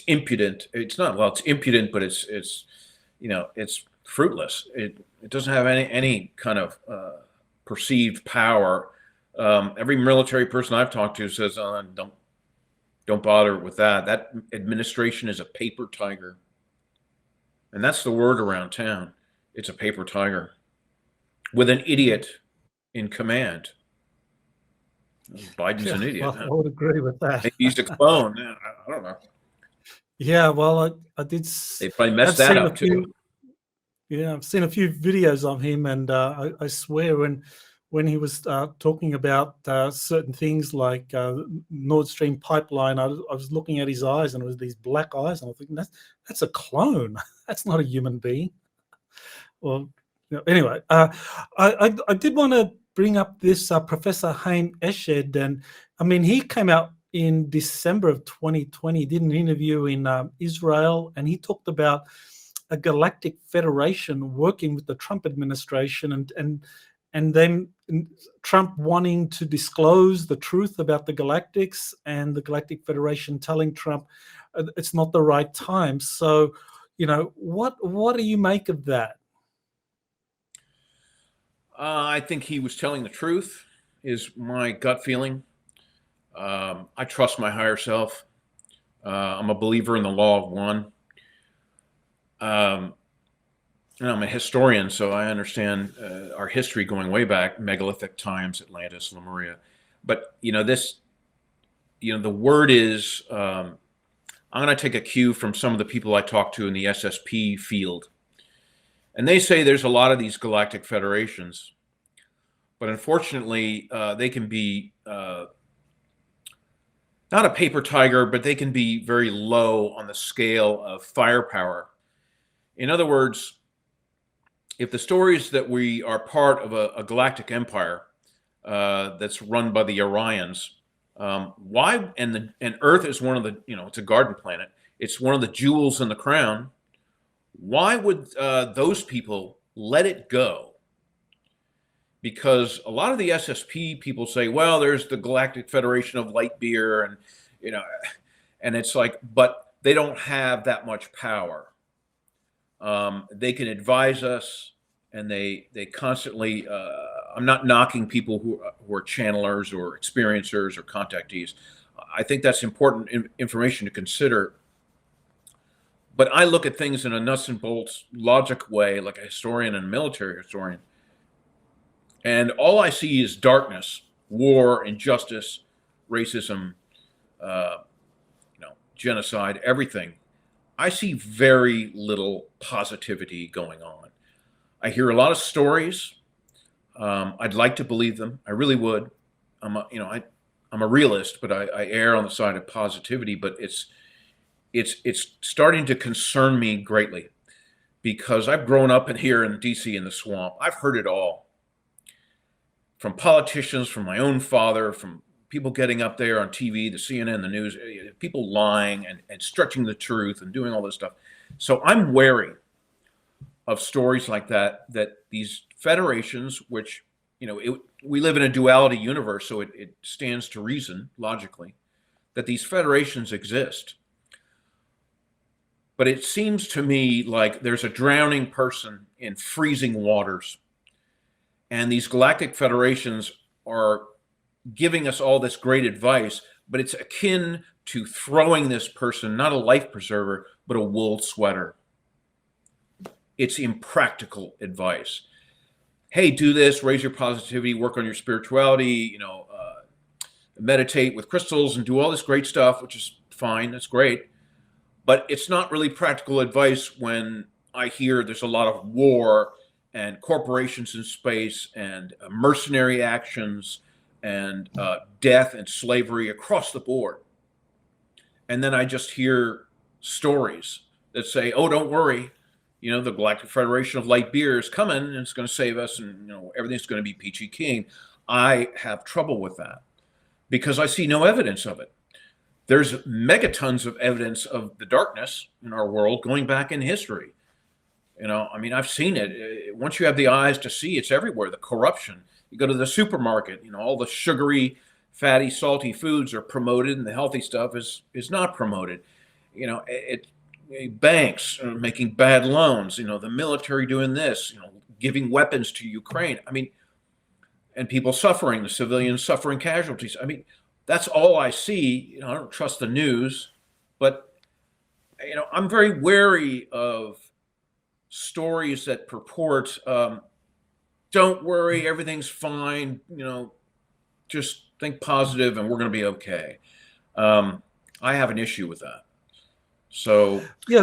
impudent. It's not, well, it's impudent, but it's fruitless. It doesn't have any kind of perceived power. Every military person I've talked to says, don't bother with that. That administration is a paper tiger. And that's the word around town. It's a paper tiger with an idiot in command. Biden's an idiot. Well, I would agree with that. Maybe he's a clone. I don't know. Yeah, well, I did. They probably messed that up too. Yeah, I've seen a few videos of him, and I swear when he was talking about certain things like Nord Stream pipeline, I was looking at his eyes, and it was these black eyes, and I was thinking that's a clone. That's not a human being. Well, anyway, I did want to bring up this Professor Haim Eshed, and I mean, he came out in December of 2020, did an interview in Israel, and he talked about a galactic federation working with the Trump administration, and then Trump wanting to disclose the truth about the galactics, and the Galactic Federation telling Trump it's not the right time. So, what do you make of that? I think he was telling the truth, is my gut feeling. I trust my higher self. I'm a believer in the law of one. And I'm a historian, so I understand our history going way back, megalithic times, Atlantis, Lemuria. But, the word is, I'm going to take a cue from some of the people I talk to in the SSP field. And they say there's a lot of these galactic federations, but unfortunately, they can be not a paper tiger, but they can be very low on the scale of firepower. In other words, if the story is that we are part of a galactic empire that's run by the Orions, why? And Earth is one of the, it's a garden planet. It's one of the jewels in the crown. Why would those people let it go? Because a lot of the SSP people say, well, there's the Galactic Federation of Light Beer, and and it's like, but they don't have that much power. They can advise us, and they constantly I'm not knocking people who are channelers or experiencers or contactees. I think that's important information to consider. But I look at things in a nuts and bolts logic way, like a historian and a military historian. And all I see is darkness, war, injustice, racism, genocide, everything. I see very little positivity going on. I hear a lot of stories. I'd like to believe them. I really would. I'm a realist, but I err on the side of positivity. But it's starting to concern me greatly, because I've grown up here in DC in the swamp. I've heard it all, from politicians, from my own father, from people getting up there on TV, the CNN, the news, people lying and stretching the truth and doing all this stuff. So I'm wary of stories like that these federations, which, we live in a duality universe, so it stands to reason logically that these federations exist. But it seems to me like there's a drowning person in freezing waters. And these galactic federations are giving us all this great advice, but it's akin to throwing this person, not a life preserver, but a wool sweater. It's impractical advice. Hey, do this, raise your positivity, work on your spirituality, meditate with crystals and do all this great stuff, which is fine, that's great. But it's not really practical advice when I hear there's a lot of war and corporations in space and mercenary actions and death and slavery across the board. And then I just hear stories that say, oh, don't worry, the Galactic Federation of Light Beer is coming and it's going to save us, and everything's going to be peachy keen. I have trouble with that because I see no evidence of it. There's megatons of evidence of the darkness in our world going back in history. I've seen it. Once you have the eyes to see, it's everywhere. The corruption. You go to the supermarket, all the sugary, fatty, salty foods are promoted and the healthy stuff is not promoted. Banks are making bad loans, the military doing this, giving weapons to Ukraine. And people suffering, the civilians suffering casualties. That's all I see. I don't trust the news, but, I'm very wary of stories that purport, don't worry, everything's fine, just think positive and we're going to be okay. I have an issue with that. So yeah,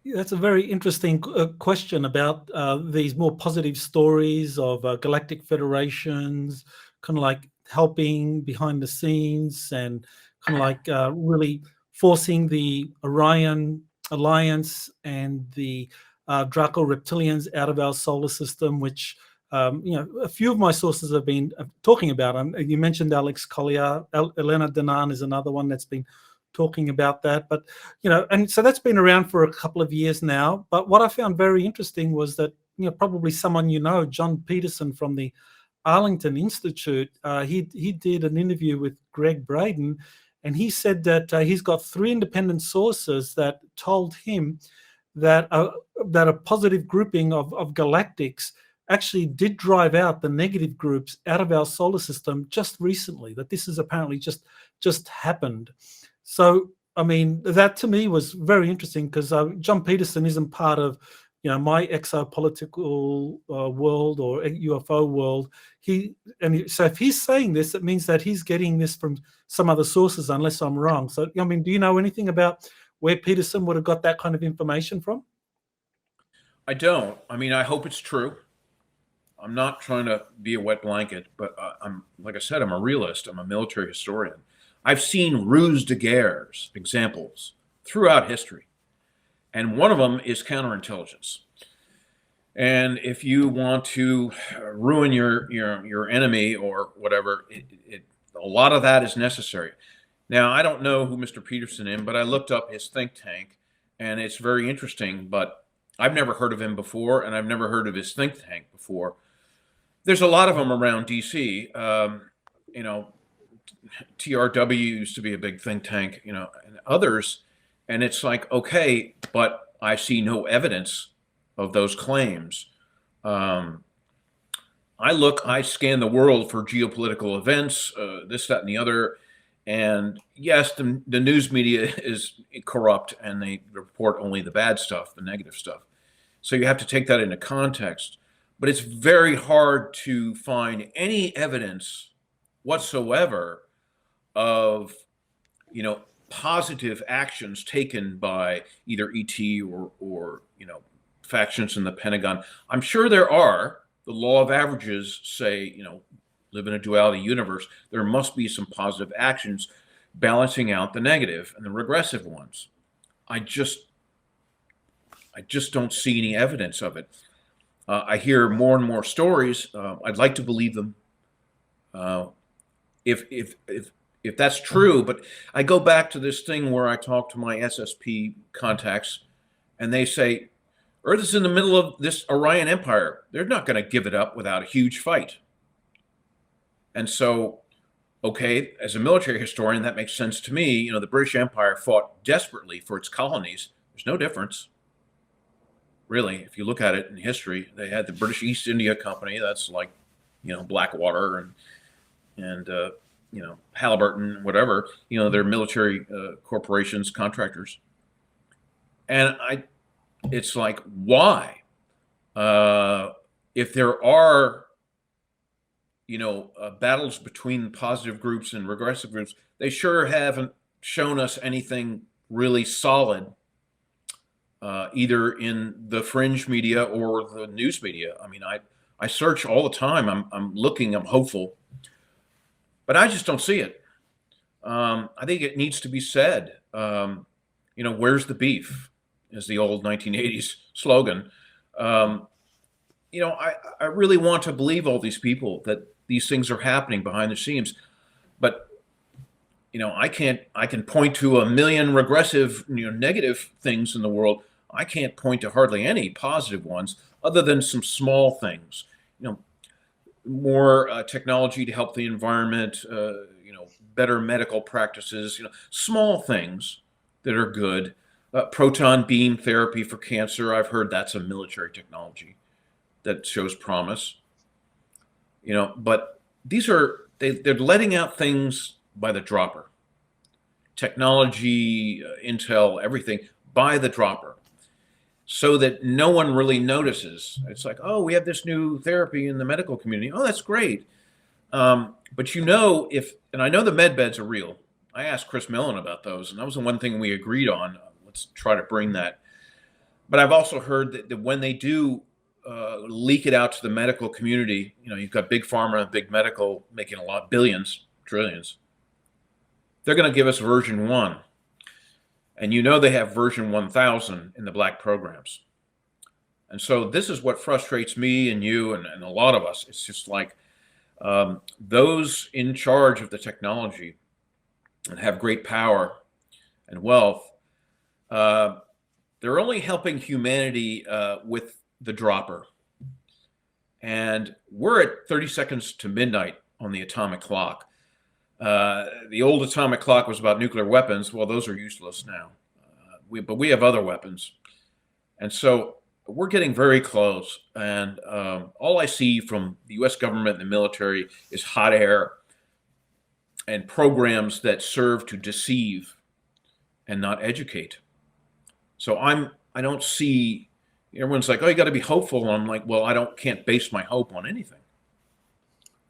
that's a very interesting question about these more positive stories of galactic federations, kind of like helping behind the scenes and kind of like really forcing the Orion Alliance and the Draco reptilians out of our solar system, which a few of my sources have been talking about. You mentioned Alex Collier. Elena Danan is another one that's been talking about that. But, and so that's been around for a couple of years now. But what I found very interesting was that, probably someone John Peterson from the Arlington Institute, he did an interview with Greg Braden, and he said that he's got 3 independent sources that told him that a positive grouping of galactics actually did drive out the negative groups out of our solar system just recently, that this has apparently just happened. So, that to me was very interesting because John Peterson isn't part of, my exopolitical world or UFO world. So if he's saying this, it means that he's getting this from some other sources, unless I'm wrong. So, do you know anything about where Peterson would have got that kind of information from? I don't. I hope it's true. I'm not trying to be a wet blanket, but like I said, I'm a realist. I'm a military historian. I've seen ruse de guerres examples throughout history. And one of them is counterintelligence. And if you want to ruin your enemy or whatever, a lot of that is necessary. Now, I don't know who Mr. Peterson is, but I looked up his think tank, and it's very interesting, but I've never heard of him before, and I've never heard of his think tank before. There's a lot of them around DC. TRW used to be a big think tank, and others. And it's like, okay, but I see no evidence of those claims. I scan the world for geopolitical events, this, that, and the other. And yes, the news media is corrupt and they report only the bad stuff, the negative stuff. So you have to take that into context. But it's very hard to find any evidence whatsoever of, positive actions taken by either ET or factions in the Pentagon. I'm sure there are. The law of averages say, live in a duality universe. There must be some positive actions balancing out the negative and the regressive ones. I just don't see any evidence of it. I hear more and more stories. I'd like to believe them. If that's true, but I go back to this thing where I talk to my SSP contacts, and they say, Earth is in the middle of this Orion Empire. They're not going to give it up without a huge fight. And so, okay, as a military historian, that makes sense to me. The British Empire fought desperately for its colonies. There's no difference. Really, if you look at it in history, they had the British East India Company. That's like, Blackwater and Halliburton, whatever. They're military corporations, contractors. And it's like, why? If there are, battles between positive groups and regressive groups, they sure haven't shown us anything really solid, either in the fringe media or the news media. I mean, I search all the time. I'm looking, I'm hopeful, but I just don't see it. I think it needs to be said. Where's the beef? Is the old 1980s slogan. I really want to believe all these people that these things are happening behind the scenes, but I can point to a million regressive, negative things in the world. I can't point to hardly any positive ones, other than some small things. More technology to help the environment. Better medical practices. Small things that are good. Proton beam therapy for cancer. I've heard that's a military technology that shows promise. But these are they're letting out things by the dropper. Technology, intel, everything by the dropper, so that no one really notices. It's like, oh, we have this new therapy in the medical community. Oh, that's great. But and I know the med beds are real. I asked Chris Mellon about those, and that was the one thing we agreed on. Let's try to bring that. But I've also heard that when they do leak it out to the medical community, you've got big pharma and big medical making a lot, billions, trillions. They're going to give us version 1. And they have version 1000 in the black programs. And so this is what frustrates me and you and a lot of us. It's just like those in charge of the technology and have great power and wealth, they're only helping humanity with the dropper. And we're at 30 seconds to midnight on the atomic clock. The old atomic clock was about nuclear weapons. Well, those are useless now. But we have other weapons. And so we're getting very close. And all I see from the U.S. government and the military is hot air and programs that serve to deceive and not educate. So I don't see, everyone's like, oh, you got to be hopeful. And I'm like, well, can't base my hope on anything.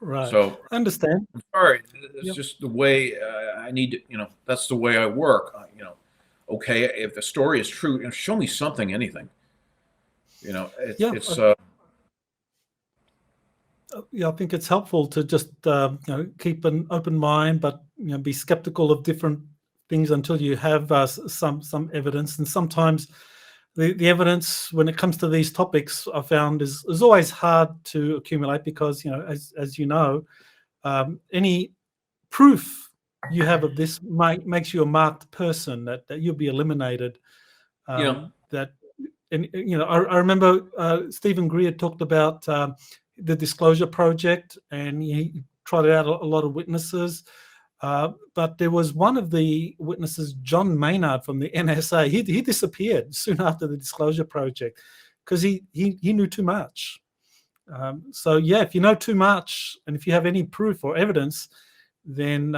Right. So I understand. I'm sorry. It's just the way I need to, that's the way I work. Okay, if the story is true, show me something, anything. I think it's helpful to just keep an open mind, but be skeptical of different things until you have some evidence. And sometimes the evidence when it comes to these topics, I found is always hard to accumulate because as you know, any proof you have of this makes you a marked person that you'll be eliminated. That, and I remember Stephen Greer talked about the Disclosure Project, and he trotted out a lot of witnesses. But there was one of the witnesses, John Maynard from the NSA. He disappeared soon after the Disclosure Project because he knew too much. So yeah, if you know too much, and if you have any proof or evidence, then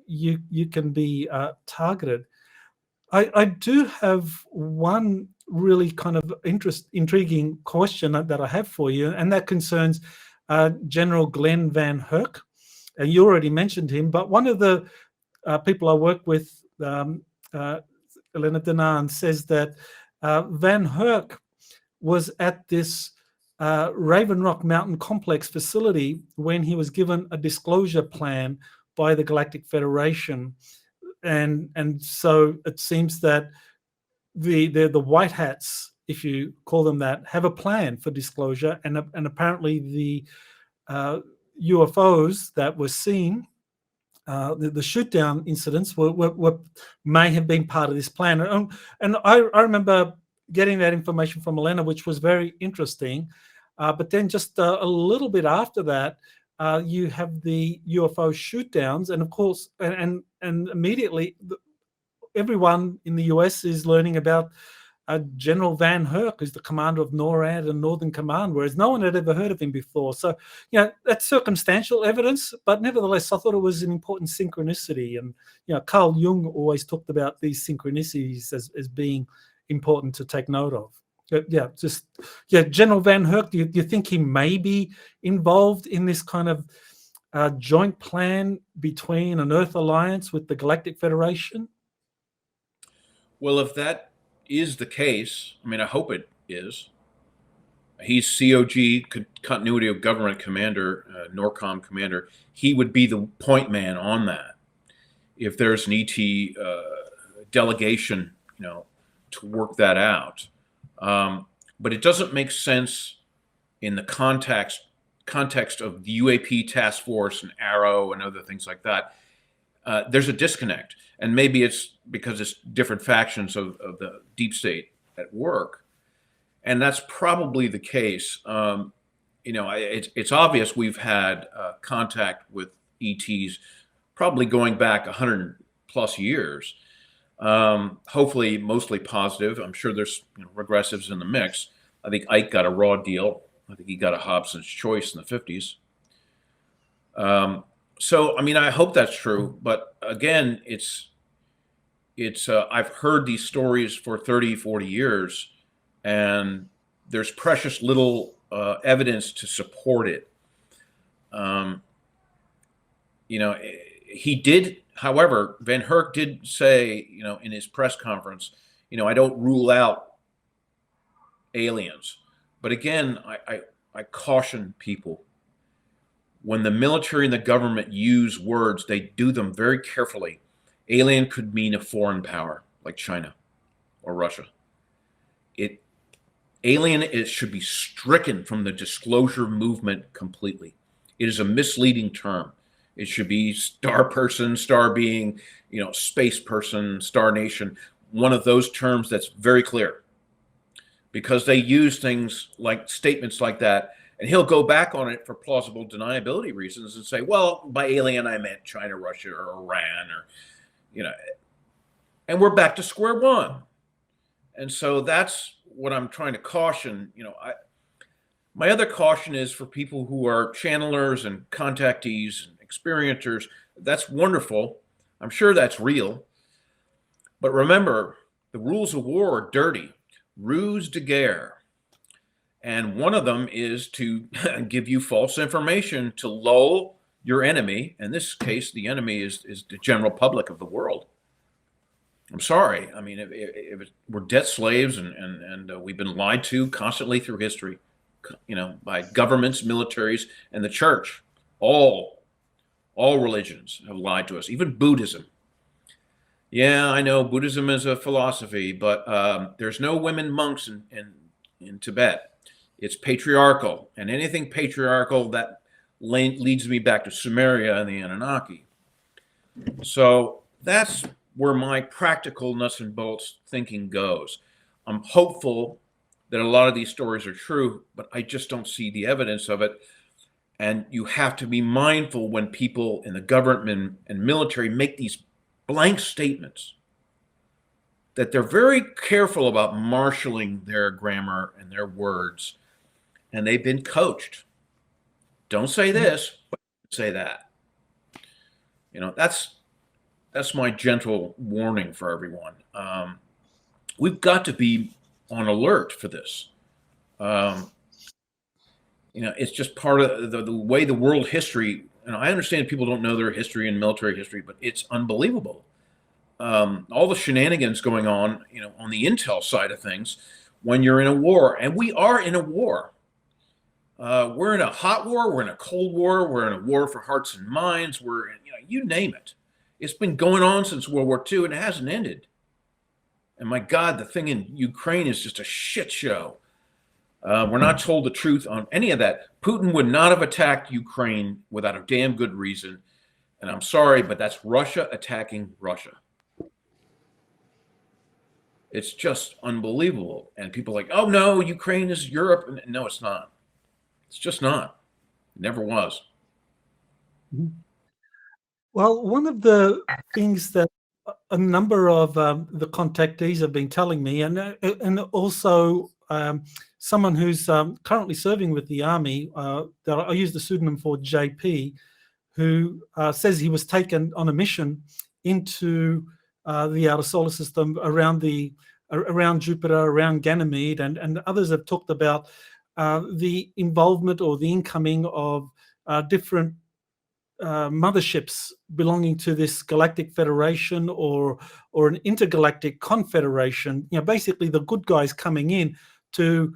you can be targeted. I do have one really kind of intriguing question that I have for you, and that concerns General Glenn Van Herk. And you already mentioned him, but one of the people I work with, Elena Denan, says that Van Herk was at this Raven Rock Mountain Complex facility when he was given a disclosure plan by the Galactic Federation. And so it seems that the white hats, if you call them that, have a plan for disclosure, and apparently the UFOs that were seen, the shoot down incidents, may have been part of this plan. And I remember getting that information from Elena, which was very interesting. But then just a little bit after that, you have the UFO shoot downs, and of course, and immediately everyone in the US is learning about General Van Herk, who's the commander of NORAD and Northern Command, whereas no one had ever heard of him before. So, that's circumstantial evidence, but nevertheless, I thought it was an important synchronicity. And, Carl Jung always talked about these synchronicities as being important to take note of. General Van Herk, do you think he may be involved in this kind of joint plan between an Earth alliance with the Galactic Federation? Well, if that is the case, I mean, I hope it is. He's COG, Continuity of Government Commander, NORCOM Commander. He would be the point man on that. If there's an ET delegation, to work that out. But it doesn't make sense in the context of the UAP task force and Arrow and other things like that. There's a disconnect, and maybe it's because it's different factions of the deep state at work, and that's probably the case. It's obvious we've had contact with ETs probably going back 100 plus years. Hopefully mostly positive. I'm sure there's regressives in the mix. I think Ike got a raw deal. I think he got a Hobson's choice in the 50s. So, I mean, I hope that's true. But again, it's I've heard these stories for 30, 40 years, and there's precious little evidence to support it. He did, however, Van Herk did say, in his press conference, I don't rule out aliens. But again, I caution people. When the military and the government use words, they do them very carefully. Alien could mean a foreign power like China or Russia. It should be stricken from the disclosure movement completely. It is a misleading term. It should be star person, star being, space person, star nation, one of those terms that's very clear, because they use things like statements like that, and he'll go back on it for plausible deniability reasons and say, well, by alien, I meant China, Russia, or Iran, or, and we're back to square one. And so that's what I'm trying to caution. My other caution is for people who are channelers and contactees and experiencers. That's wonderful. I'm sure that's real. But remember, the rules of war are dirty. Ruse de guerre. And one of them is to give you false information to lull your enemy. In this case, the enemy is the general public of the world. I'm sorry. I mean, if we're debt slaves and we've been lied to constantly through history, by governments, militaries, and the church. All religions have lied to us, even Buddhism. Yeah, I know Buddhism is a philosophy, but there's no women monks in Tibet. It's patriarchal, and anything patriarchal that leads me back to Sumeria and the Anunnaki. So that's where my practical nuts and bolts thinking goes. I'm hopeful that a lot of these stories are true, but I just don't see the evidence of it. And you have to be mindful when people in the government and military make these blank statements, that they're very careful about marshaling their grammar and their words. and they've been coached. Don't say this, but say that. You know, that's my gentle warning for everyone. We've got to be on alert for this. You know, it's just part of the way the world history, and I understand people don't know their history and military history, but it's unbelievable. All the shenanigans going on, you know, on the intel side of things when you're in a war, and we are in a war. We're in a hot war, we're in a cold war, we're in a war for hearts and minds, we're in, you know, you name it. It's been going on since World War II and it hasn't ended. And my God, the thing in Ukraine is just a shit show. We're not told the truth on any of that. Putin would not have attacked Ukraine without a damn good reason. And I'm sorry, but that's Russia attacking Russia. It's just unbelievable. And people are like, oh no, Ukraine is Europe. No, it's not. It's just not. It never was. Well, one of the things that a number of the contactees have been telling me, and also someone who's currently serving with the Army, that I use the pseudonym for JP, who says he was taken on a mission into the outer solar system around Jupiter, around Ganymede, and others have talked about the involvement or the incoming of different motherships belonging to this galactic federation or an intergalactic confederation. You know, basically the good guys coming in to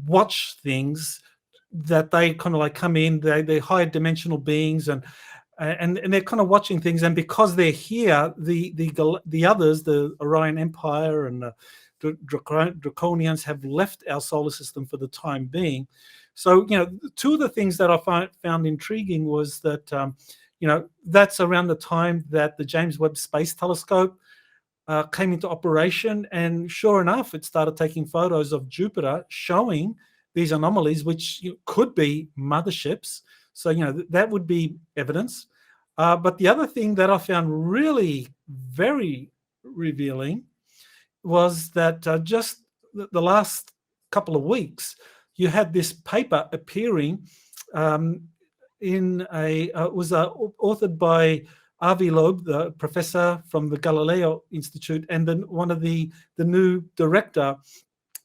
watch things that they kind of like come in. They're higher dimensional beings, and they're kind of watching things. And because they're here, the others, the Orion Empire and the Draconians, have left our solar system for the time being. So, you know, two of the things that I found intriguing was that, you know, that's around the time that the James Webb Space Telescope came into operation. And sure enough, it started taking photos of Jupiter showing these anomalies, which could be motherships. So, you know, that would be evidence. But the other thing that I found really very revealing was that just the last couple of weeks, you had this paper appearing it was authored by Avi Loeb, the professor from the Galileo Institute, and then one of the new director,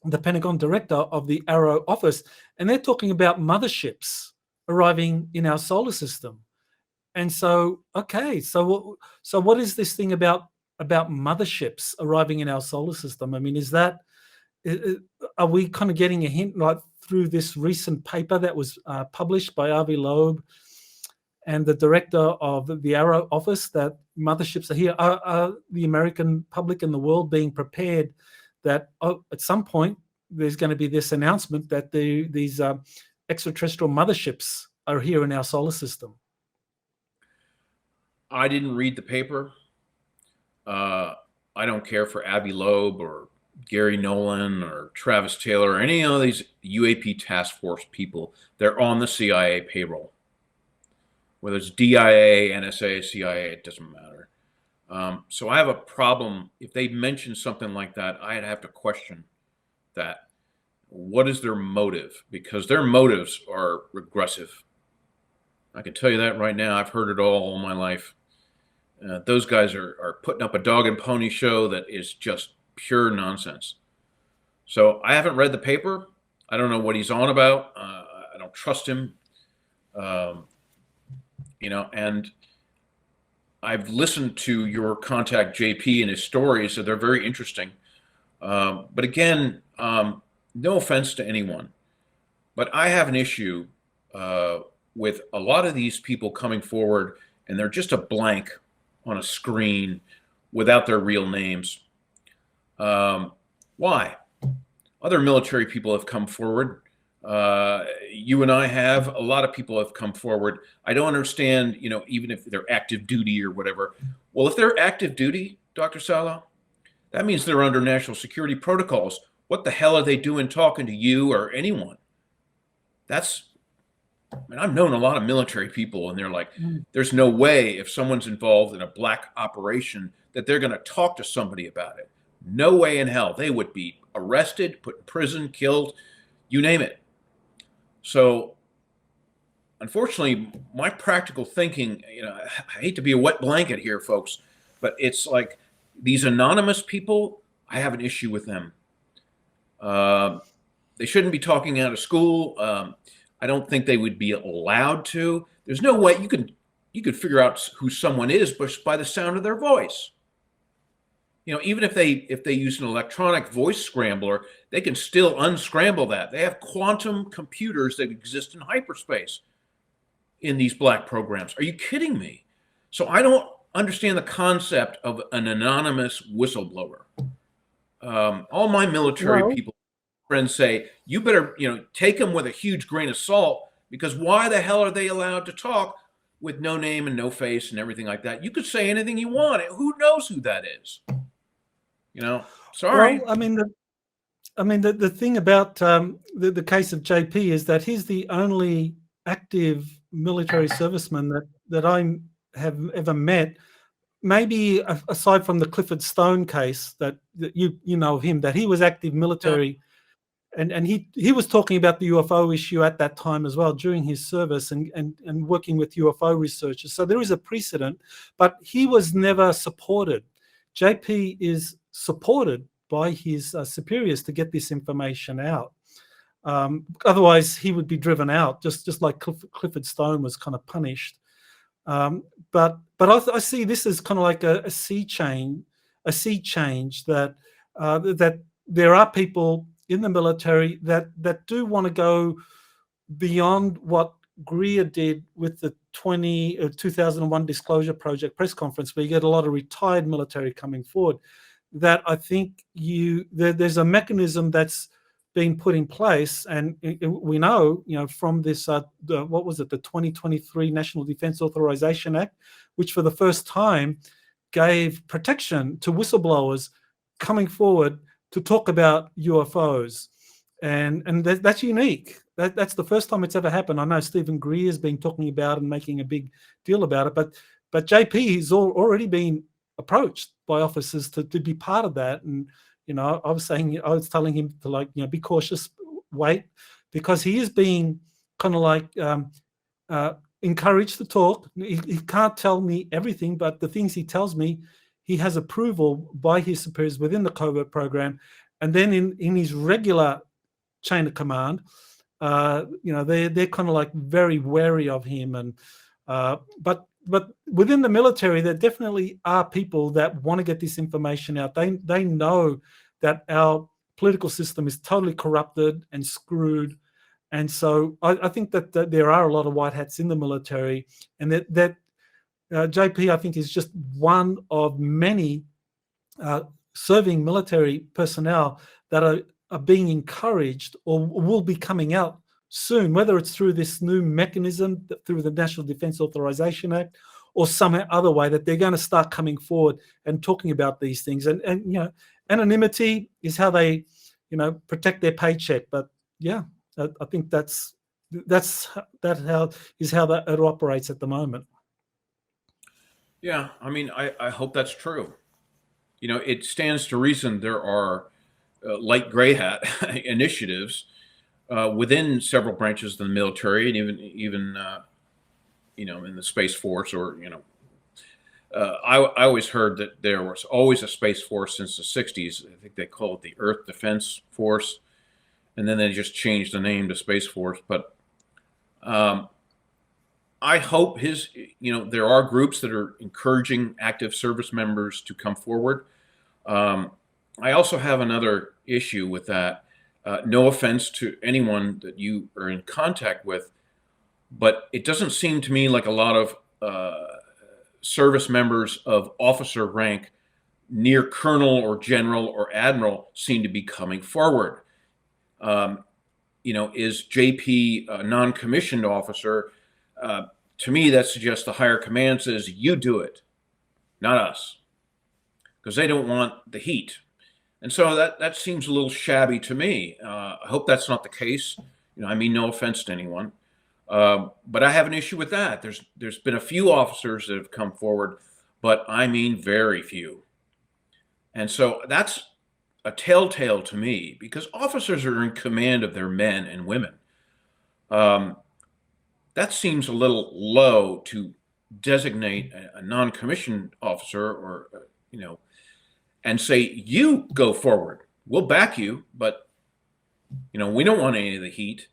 the Pentagon director of the Arrow office, and they're talking about motherships arriving in our solar system. And so, okay, so what is this thing about motherships arriving in our solar system? I mean, are we kind of getting a hint, like through this recent paper that was published by Avi Loeb and the director of the Arrow office, that motherships are here? Are the American public and the world being prepared that at some point there's going to be this announcement that these extraterrestrial motherships are here in our solar system? I didn't read the paper. I don't care for Avi Loeb or Gary Nolan or Travis Taylor or any of these UAP task force people. They're on the CIA payroll. Whether it's DIA, NSA, CIA, it doesn't matter. So I have a problem. If they mention something like that, I'd have to question that. What is their motive? Because their motives are regressive. I can tell you that right now. I've heard it all my life. Those guys are putting up a dog and pony show that is just pure nonsense. So I haven't read the paper. I don't know what he's on about. I don't trust him. You know, and I've listened to your contact JP and his stories, so they're very interesting. But again, no offense to anyone, but I have an issue with a lot of these people coming forward and they're just a blank on a screen without their real names. Why? Other military people have come forward. You and I have. A lot of people have come forward. I don't understand, you know, even if they're active duty or whatever. Well, if they're active duty, Dr. Sala, that means they're under national security protocols. What the hell are they doing talking to you or anyone? I've known a lot of military people, and they're like, there's no way if someone's involved in a black operation that they're going to talk to somebody about it. No way in hell. They would be arrested, put in prison, killed. you name it. So unfortunately, my practical thinking, I hate to be a wet blanket here, folks, but it's like these anonymous people, I have an issue with them. They shouldn't be talking out of school. I don't think they would be allowed to. There's no way you could figure out who someone is just by the sound of their voice. Even if they use an electronic voice scrambler, they can still unscramble that. They have quantum computers that exist in hyperspace in these black programs. Are you kidding me? So I don't understand the concept of an anonymous whistleblower. All my military people friends say, you better, take them with a huge grain of salt, because why the hell are they allowed to talk with no name and no face and everything like that? You could say anything you want. Who knows who that is? Sorry. Well, the thing about the case of JP is that he's the only active military serviceman that I have ever met. Maybe aside from the Clifford Stone case that you know him, that he was active military, and he was talking about the UFO issue at that time as well during his service and working with UFO researchers. So there is a precedent, but he was never supported. JP is supported by his superiors to get this information out. Otherwise, he would be driven out, just like Clifford Stone was kind of punished. But I see this as kind of like a sea change that that there are people in the military that do want to go beyond what Greer did with the 2001 Disclosure Project press conference, where you get a lot of retired military coming forward. That I think there's a mechanism that's being put in place, and we know, from this, what was it, the 2023 National Defense Authorization Act, which for the first time gave protection to whistleblowers coming forward to talk about UFOs, and that's unique. That's the first time it's ever happened. I know Stephen Greer has been talking about and making a big deal about it, but JP has already been approached by officers to be part of that. And I was telling him to be cautious, wait, because he is being kind of encouraged to talk. He can't tell me everything, but the things he tells me, he has approval by his superiors within the covert program. And then in his regular chain of command, they're kind of very wary of him. And but within the military, there definitely are people that want to get this information out. They know that our political system is totally corrupted and screwed. And so I think that there are a lot of white hats in the military, and that JP, I think, is just one of many serving military personnel that are being encouraged or will be coming out soon, whether it's through this new mechanism, through the National Defense Authorization Act, or some other way, that they're going to start coming forward and talking about these things. And anonymity is how they, protect their paycheck. But yeah, I think that's how it operates at the moment. Yeah, I hope that's true. It stands to reason there are light gray hat initiatives within several branches of the military, and even in the Space Force, or I always heard that there was always a Space Force since the 60s. I think they call it the Earth Defense Force, and then they just changed the name to Space Force. But I hope there are groups that are encouraging active service members to come forward. I also have another issue with that. No offense to anyone that you are in contact with, but it doesn't seem to me like a lot of service members of officer rank near colonel or general or admiral seem to be coming forward. Is JP a non-commissioned officer? To me, that suggests the higher command says, you do it, not us, because they don't want the heat. And so that seems a little shabby to me. I hope that's not the case. No offense to anyone. But I have an issue with that. There's been a few officers that have come forward, but very few. And so that's a telltale to me, because officers are in command of their men and women. That seems a little low to designate a non-commissioned officer, or and say, you go forward, we'll back you, but we don't want any of the heat.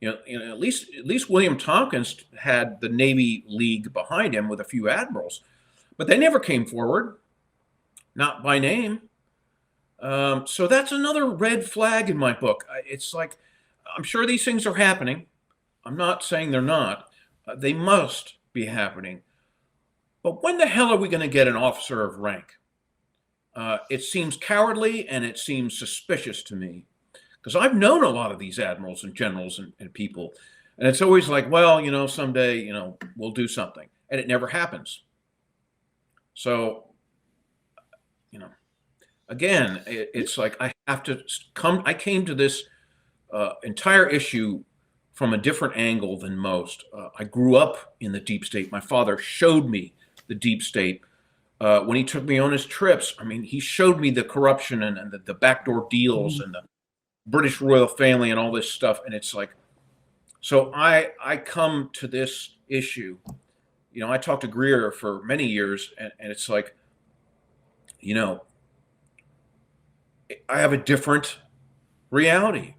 At least William Tompkins had the Navy League behind him with a few admirals, but they never came forward, not by name. So that's another red flag in my book. It's like, I'm sure these things are happening. I'm not saying they're not. They must be happening. But when the hell are we going to get an officer of rank? It seems cowardly, and it seems suspicious to me, because I've known a lot of these admirals and generals and people, and it's always like, well, someday, we'll do something, and it never happens. So, again, it's like I came to this entire issue from a different angle than most. I grew up in the deep state. My father showed me the deep state. When he took me on his trips, he showed me the corruption and the backdoor deals and the British royal family and all this stuff. And it's like, so I come to this issue. I talked to Greer for many years, and it's like, I have a different reality.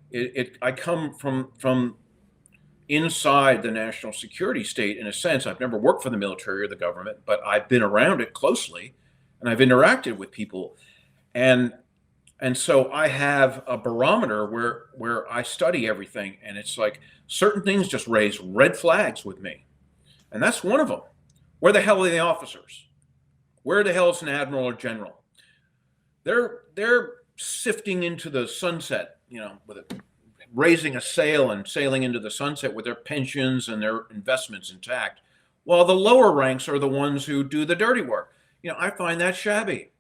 I come from inside the national security state, in a sense. I've never worked for the military or the government, but I've been around it closely, and I've interacted with people. And so I have a barometer where I study everything, and it's like certain things just raise red flags with me. And that's one of them. Where the hell are the officers? Where the hell is an admiral or general? They're sifting into the sunset, raising a sail and sailing into the sunset with their pensions and their investments intact, while the lower ranks are the ones who do the dirty work. I find that shabby.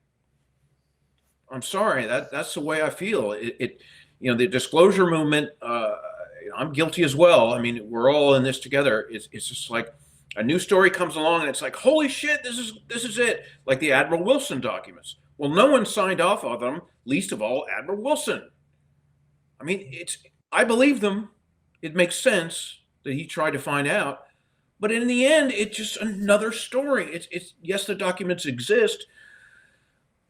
I'm sorry, that's the way I feel. The disclosure movement, I'm guilty as well. We're all in this together. It's just like a new story comes along and it's like, holy shit, this is it. Like the Admiral Wilson documents. Well, no one signed off on them, least of all Admiral Wilson. I believe them. It makes sense that he tried to find out, but in the end, it's just another story. It's yes, the documents exist,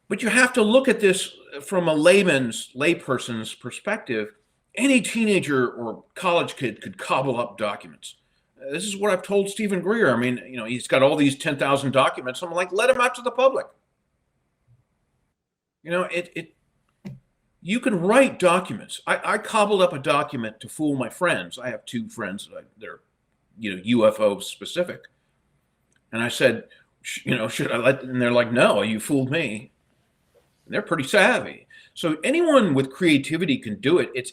but you have to look at this from a layperson's perspective. Any teenager or college kid could cobble up documents. This is what I've told Stephen Greer. He's got all these 10,000 documents. I'm like, let him out to the public. You can write documents. I cobbled up a document to fool my friends. I have two friends they're, UFO specific. And I said, should I let them? And they're like, no, you fooled me. And they're pretty savvy. So anyone with creativity can do it.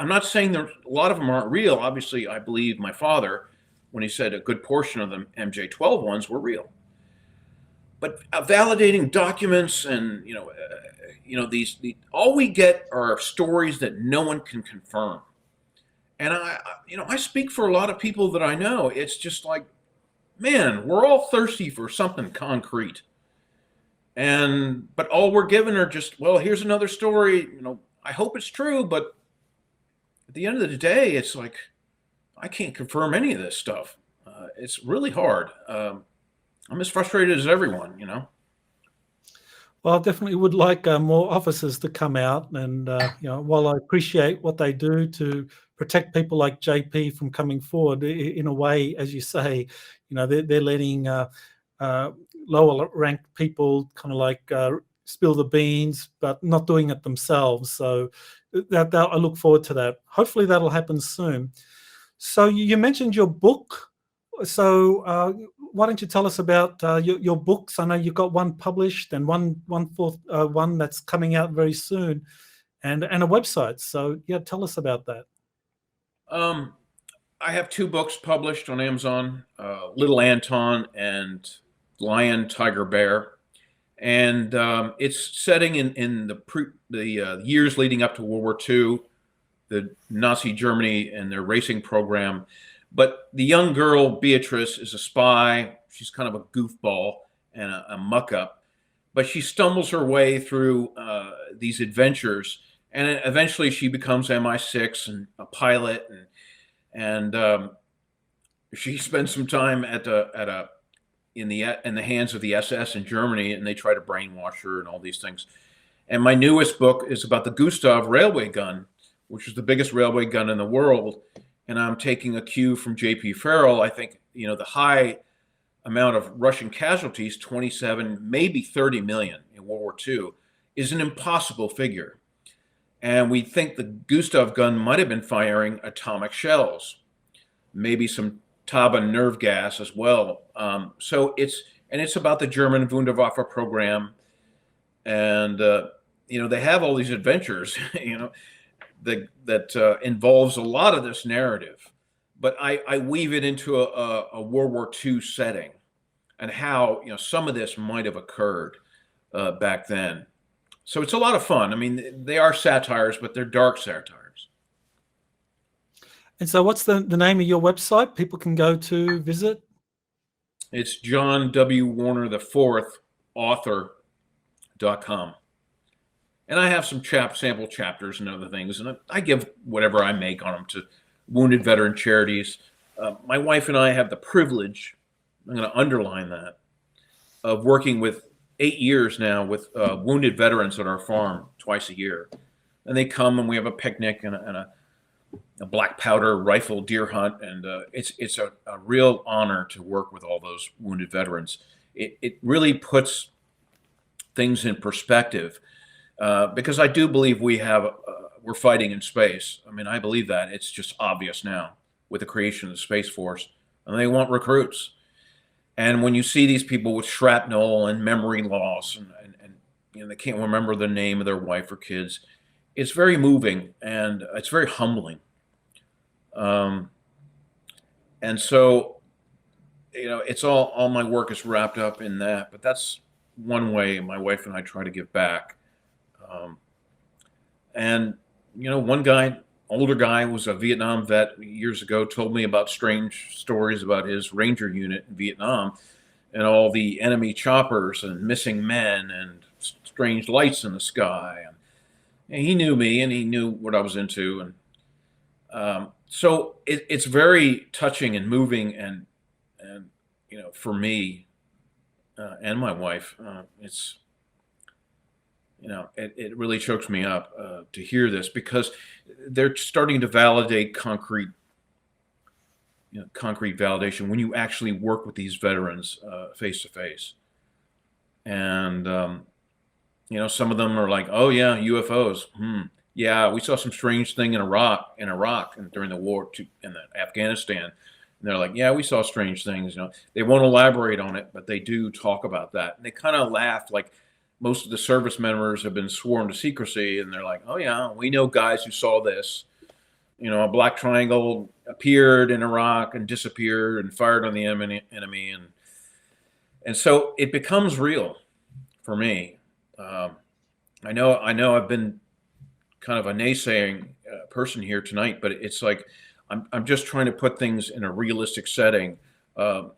I'm not saying a lot of them aren't real. Obviously, I believe my father when he said a good portion of the MJ-12 ones were real. But validating documents and, all we get are stories that no one can confirm. And I speak for a lot of people that I know. It's just like, man, we're all thirsty for something concrete. But all we're given are just, well, here's another story. I hope it's true, but at the end of the day, it's like, I can't confirm any of this stuff. It's really hard. I'm as frustrated as everyone, Well, I definitely would like more officers to come out, and while I appreciate what they do to protect people like JP from coming forward, in a way, as you say, they're letting lower ranked people kind of like spill the beans, but not doing it themselves. So that I look forward to that. Hopefully that'll happen soon. So you mentioned your book. So why don't you tell us about your books? I know you've got one published and one that's coming out very soon, and a website. So yeah, tell us about that. I have two books published on Amazon, Little Anton and Lion, Tiger, Bear. And it's setting in the years leading up to World War II, the Nazi Germany and their racing program. But the young girl, Beatrice, is a spy. She's kind of a goofball and a muck-up. but she stumbles her way through these adventures, and eventually she becomes MI6 and a pilot, and she spends some time in the hands of the SS in Germany, and they try to brainwash her and all these things. And my newest book is about the Gustav railway gun, which is the biggest railway gun in the world. And I'm taking a cue from J.P. Farrell. I think, the high amount of Russian casualties, 27, maybe 30 million in World War II, is an impossible figure. And we think the Gustav gun might have been firing atomic shells, maybe some Taba nerve gas as well. So it's about the German Wunderwaffe program. And, they have all these adventures, that involves a lot of this narrative, but I weave it into a World War II setting, and how some of this might have occurred back then. So it's a lot of fun. I mean, they are satires, but they're dark satires. And so, what's the name of your website? People can go to visit. It's John W. Warner IV author.com. And I have some sample chapters and other things, and I give whatever I make on them to wounded veteran charities. My wife and I have the privilege, I'm going to underline that, of working with 8 years now with wounded veterans at our farm twice a year. And they come and we have a picnic and a black powder rifle deer hunt. And it's a real honor to work with all those wounded veterans. It really puts things in perspective. Because I do believe we're fighting in space. I mean, I believe that. It's just obvious now with the creation of the Space Force, and they want recruits. And when you see these people with shrapnel and memory loss, and they can't remember the name of their wife or kids, it's very moving and it's very humbling. And so, it's all my work is wrapped up in that. But that's one way my wife and I try to give back. And one guy, older guy, was a Vietnam vet years ago, told me about strange stories about his Ranger unit in Vietnam and all the enemy choppers and missing men and strange lights in the sky. And he knew me and he knew what I was into. And so it's very touching and moving. And for me and my wife, it really chokes me up to hear this, because they're starting to validate concrete validation when you actually work with these veterans face to face. And, some of them are like, oh yeah, UFOs. Yeah, we saw some strange thing in Iraq and during the war in Afghanistan. And they're like, yeah, we saw strange things. They won't elaborate on it, but they do talk about that. And they kind of laugh, like, most of the service members have been sworn to secrecy, and they're like, oh yeah, we know guys who saw this. A black triangle appeared in Iraq and disappeared and fired on the enemy. And so it becomes real for me. I know I've been kind of a naysaying person here tonight, but it's like, I'm just trying to put things in a realistic setting. I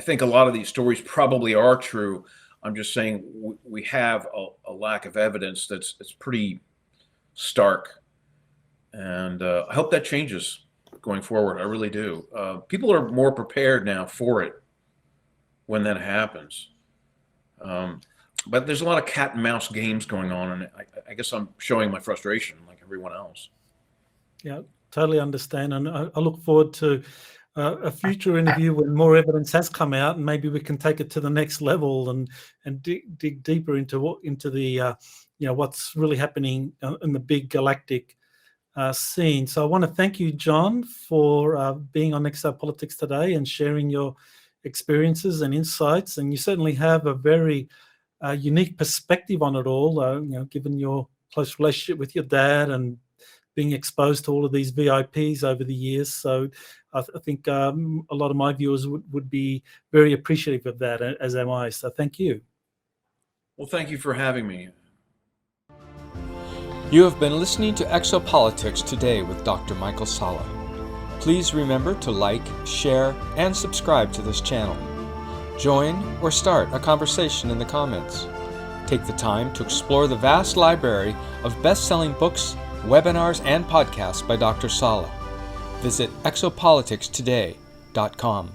think a lot of these stories probably are true. I'm just saying we have a lack of evidence that's pretty stark. And I hope that changes going forward. I really do. People are more prepared now for it when that happens. But there's a lot of cat and mouse games going on. And I guess I'm showing my frustration like everyone else. Yeah, totally understand. And I look forward to a future interview when more evidence has come out, and maybe we can take it to the next level and dig deeper into the what's really happening in the big galactic scene. So I want to thank you, John, for being on Exopolitics Today and sharing your experiences and insights. And you certainly have a very unique perspective on it all, given your close relationship with your dad and being exposed to all of these VIPs over the years. So I think a lot of my viewers would be very appreciative of that, as am I. So thank you. Well, thank you for having me. You have been listening to Exopolitics Today with Dr. Michael Salla. Please remember to like, share, and subscribe to this channel. Join or start a conversation in the comments. Take the time to explore the vast library of best-selling books, webinars, and podcasts by Dr. Sala. Visit exopoliticstoday.com.